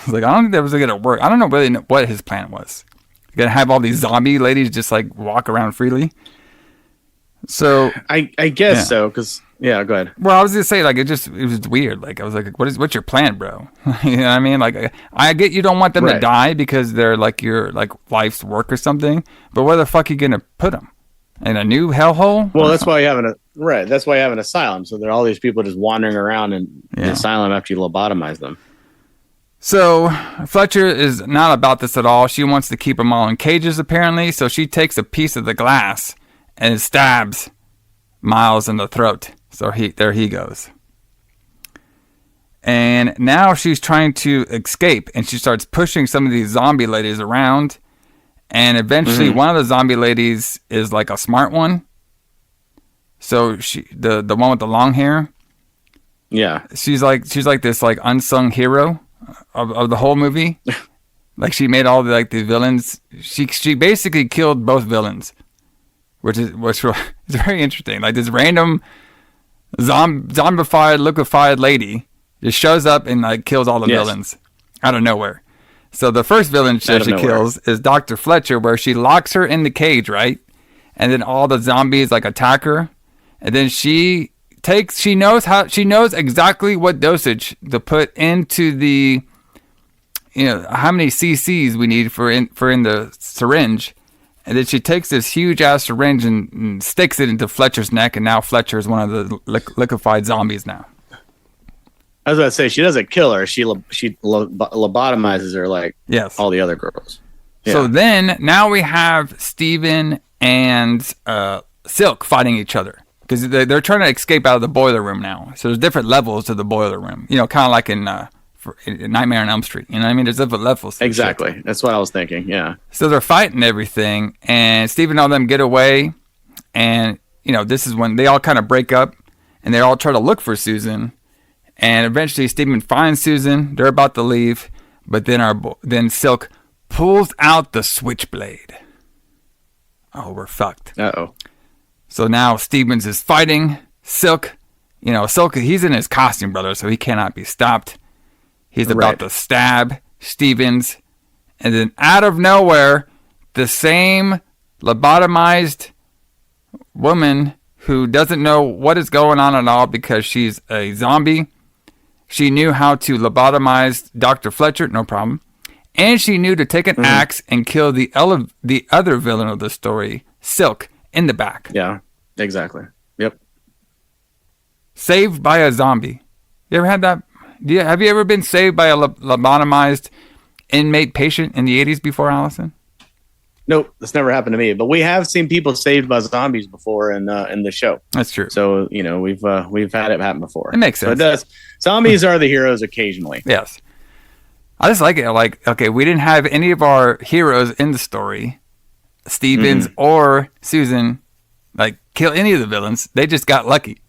B: Like, I don't think that was going to work. I don't really know what his plan was. You're going to have all these zombie ladies just like walk around freely. So
C: I guess so, because go ahead.
B: Well, I was gonna say, like, it was weird. Like, I was like, what's your plan, bro? You know what I mean? Like, I get you don't want them to die because they're like your like life's work or something, but where the fuck are you gonna put them? In a new hellhole?
C: Well, that's why you have that's why you have an asylum. So there are all these people just wandering around in the asylum after you lobotomize them.
B: So Fletcher is not about this at all. She wants to keep them all in cages, apparently. So she takes a piece of the glass and stabs Miles in the throat. So there he goes. And now she's trying to escape, and she starts pushing some of these zombie ladies around. And eventually, one of the zombie ladies is like a smart one. So the one with the long hair.
C: Yeah,
B: she's like this like unsung hero of the whole movie. Like she made all the villains. She basically killed both villains, which is very interesting. Like this random zombified, liquefied lady just shows up and like kills all the villains out of nowhere. So the first villain she kills is Dr. Fletcher, where she locks her in the cage, right? And then all the zombies like attack her, and then she knows exactly what dosage to put into the, how many cc's we need for in the syringe. And then she takes this huge ass syringe and sticks it into Fletcher's neck, and now Fletcher is one of the liquefied zombies now.
C: I was about to say, she doesn't kill her. She lobotomizes her like all the other girls. Yeah.
B: So then now we have Steven and Silk fighting each other because they're trying to escape out of the boiler room now. So there's different levels to the boiler room. Kind of like in Nightmare on Elm Street. You know what I mean? There's different levels.
C: Exactly. That's what I was thinking. Yeah.
B: So they're fighting everything, and Steven and all them get away, and this is when they all kind of break up, and they all try to look for Susan. And eventually, Steven finds Susan. They're about to leave, but then Silk pulls out the switchblade. Oh, we're fucked.
C: Uh-oh.
B: So now Stevens is fighting Silk. Silk, he's in his costume, brother, so he cannot be stopped. He's about to stab Stevens. And then out of nowhere, the same lobotomized woman who doesn't know what is going on at all because she's a zombie. She knew how to lobotomize Dr. Fletcher, no problem. And she knew to take an axe and kill the other villain of the story, Silk, in the back.
C: Yeah, exactly. Yep.
B: Saved by a zombie. You ever had that? Have you ever been saved by a lobotomized inmate patient in the 80s before, Alison?
C: Nope, that's never happened to me. But we have seen people saved by zombies before in the show.
B: That's true.
C: So we've had it happen before.
B: It makes sense.
C: So it does. Zombies are the heroes occasionally.
B: Yes. I just like it. Like, okay, we didn't have any of our heroes in the story, Stevens or Susan, like kill any of the villains. They just got lucky.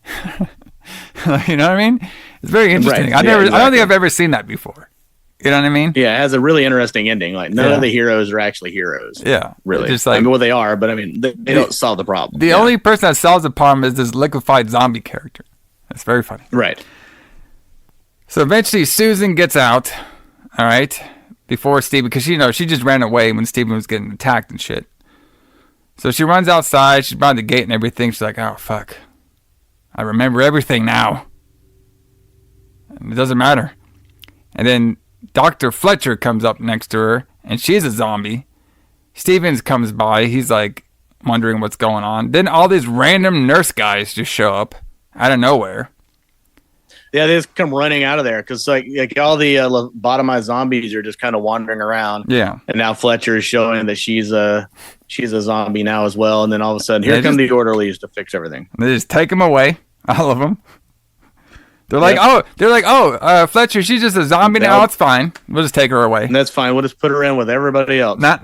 B: You know what I mean? It's very interesting.
C: Right.
B: I don't think I've ever seen that before. You know what I mean?
C: Yeah, it has a really interesting ending. Like none of the heroes are actually heroes.
B: Yeah,
C: really.
B: Just like,
C: they are, but I mean, they don't solve the problem.
B: The only person that solves the problem is this liquefied zombie character. That's very funny.
C: Right.
B: So eventually, Susan gets out. All right, before Steven, because she just ran away when Steven was getting attacked and shit. So she runs outside. She's by the gate and everything. She's like, "Oh fuck, I remember everything now. And it doesn't matter." And then Dr. Fletcher comes up next to her, and she's a zombie. Stevens comes by. He's like wondering what's going on. Then all these random nurse guys just show up out of nowhere.
C: Yeah, they just come running out of there because like all the lobotomized zombies are just kind of wandering around.
B: Yeah,
C: and now Fletcher is showing that she's a zombie now as well. And then all of a sudden, here come the orderlies to fix everything.
B: They just take them away, all of them. They're like, Fletcher, she's just a zombie now. It's fine. We'll just take her away.
C: And that's fine. We'll just put her in with everybody else.
B: Not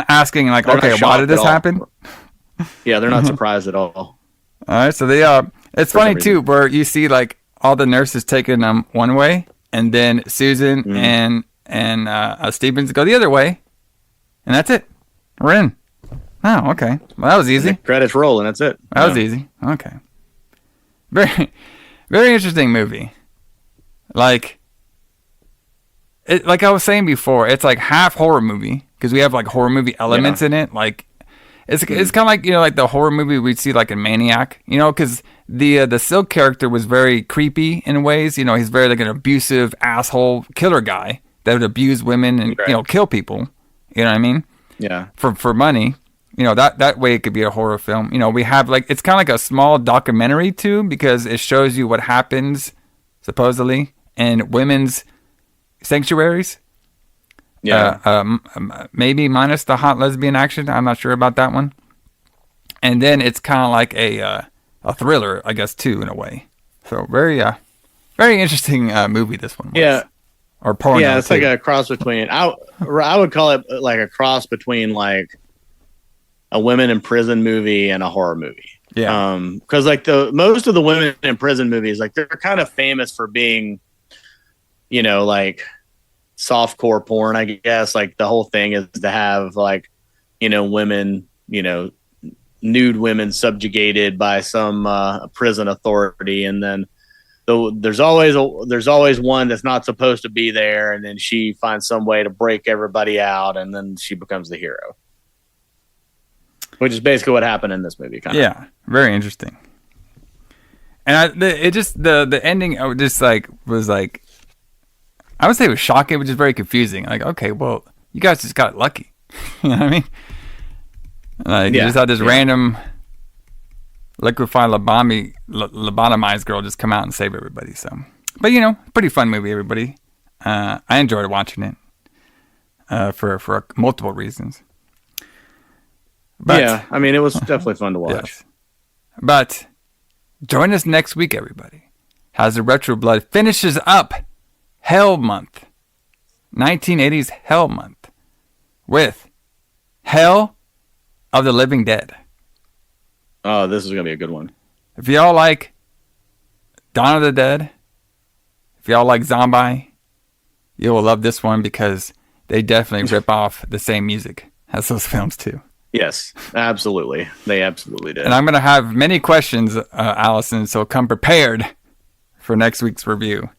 B: asking like, okay, why did this happen?
C: Yeah, they're not surprised at all.
B: All right, so they it's funny too, where you see like all the nurses taking them one way, and then Susan and Stevens go the other way, and that's it. We're in. Oh, okay. Well, that was easy.
C: The credits roll, and that's it.
B: That was easy. Okay. Very, very interesting movie. Like I was saying before, it's like half horror movie because we have like horror movie elements in it. Like it's kind of like like the horror movie we'd see like in Maniac, because the Silk character was very creepy in ways. He's very like an abusive asshole killer guy that would abuse women and kill people. You know what I mean?
C: Yeah.
B: For money. That way it could be a horror film. We have like, it's kind of like a small documentary too, because it shows you what happens supposedly in women's sanctuaries.
C: Yeah.
B: Maybe minus the hot lesbian action. I'm not sure about that one. And then it's kind of like a thriller, I guess, too, in a way. So very interesting movie. This one was.
C: Yeah.
B: Or porno.
C: Yeah, it's
B: too.
C: like a cross between. I would call it like a cross between like a women in prison movie and a horror movie.
B: Yeah.
C: Because like most of the women in prison movies, like they're kind of famous for being, you know, like softcore porn, I guess. Like the whole thing is to have like, you know, women, you know, nude women subjugated by some prison authority, and then there's always one that's not supposed to be there, and then she finds some way to break everybody out, and then she becomes the hero, which is basically what happened in this movie. Kind of.
B: Yeah, very interesting. And the ending was like, I would say it was shocking, but just very confusing. Like, okay, well, you guys just got lucky. You know what I mean? Like, you just had this random liquefied lobotomized girl just come out and save everybody. So, but you know, pretty fun movie, everybody. I enjoyed watching it for multiple reasons. But,
C: yeah, I mean, it was definitely fun to watch.
B: Yes. But join us next week, everybody, as the Retro Blood finishes up Hell Month, 1980s Hell Month, with Hell of the Living Dead.
C: Oh, this is going to be a good one.
B: If y'all like Dawn of the Dead, if y'all like Zombie, you will love this one because they definitely rip off the same music as those films too.
C: Yes, absolutely. They absolutely did.
B: And I'm going to have many questions, Alison, so come prepared for next week's review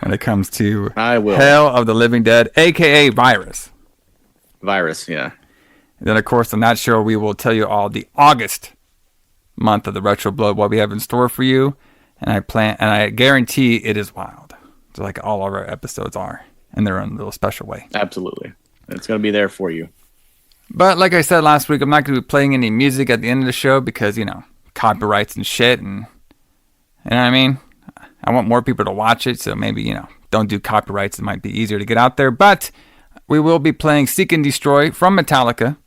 B: when it comes to Hell of the Living Dead, a.k.a. Virus.
C: Virus, yeah.
B: And then, of course, on that show, we will tell you all the August month of the Retro Blood, what we have in store for you. And I guarantee it is wild. Just like all of our episodes are in their own little special way.
C: Absolutely. It's going to be there for you.
B: But like I said last week, I'm not going to be playing any music at the end of the show because, you know, copyrights and shit. And you know what I mean? I want more people to watch it. So maybe, you know, don't do copyrights. It might be easier to get out there. But we will be playing Seek and Destroy from Metallica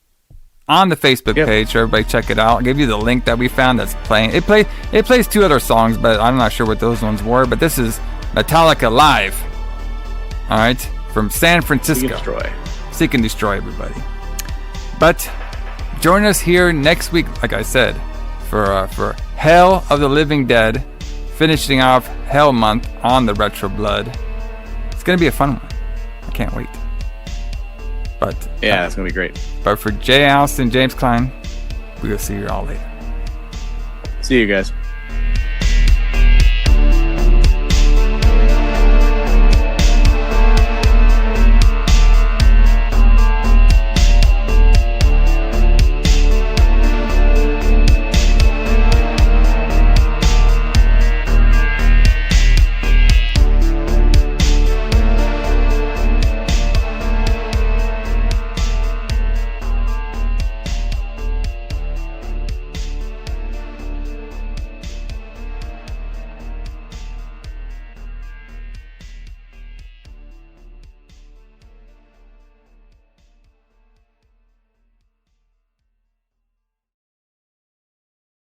B: on the Facebook page. So everybody check it out. I'll give you the link that we found that's playing. It plays two other songs, but I'm not sure what those ones were. But this is Metallica live. All right. From San Francisco. Seek and Destroy, everybody. But join us here next week, like I said, for Hell of the Living Dead, finishing off Hell Month on the Retro Blood. It's going to be a fun one. I can't wait. But
C: yeah, it's going to be great.
B: But for J.A. Alison, James Kline, we will see you all later.
C: See you guys.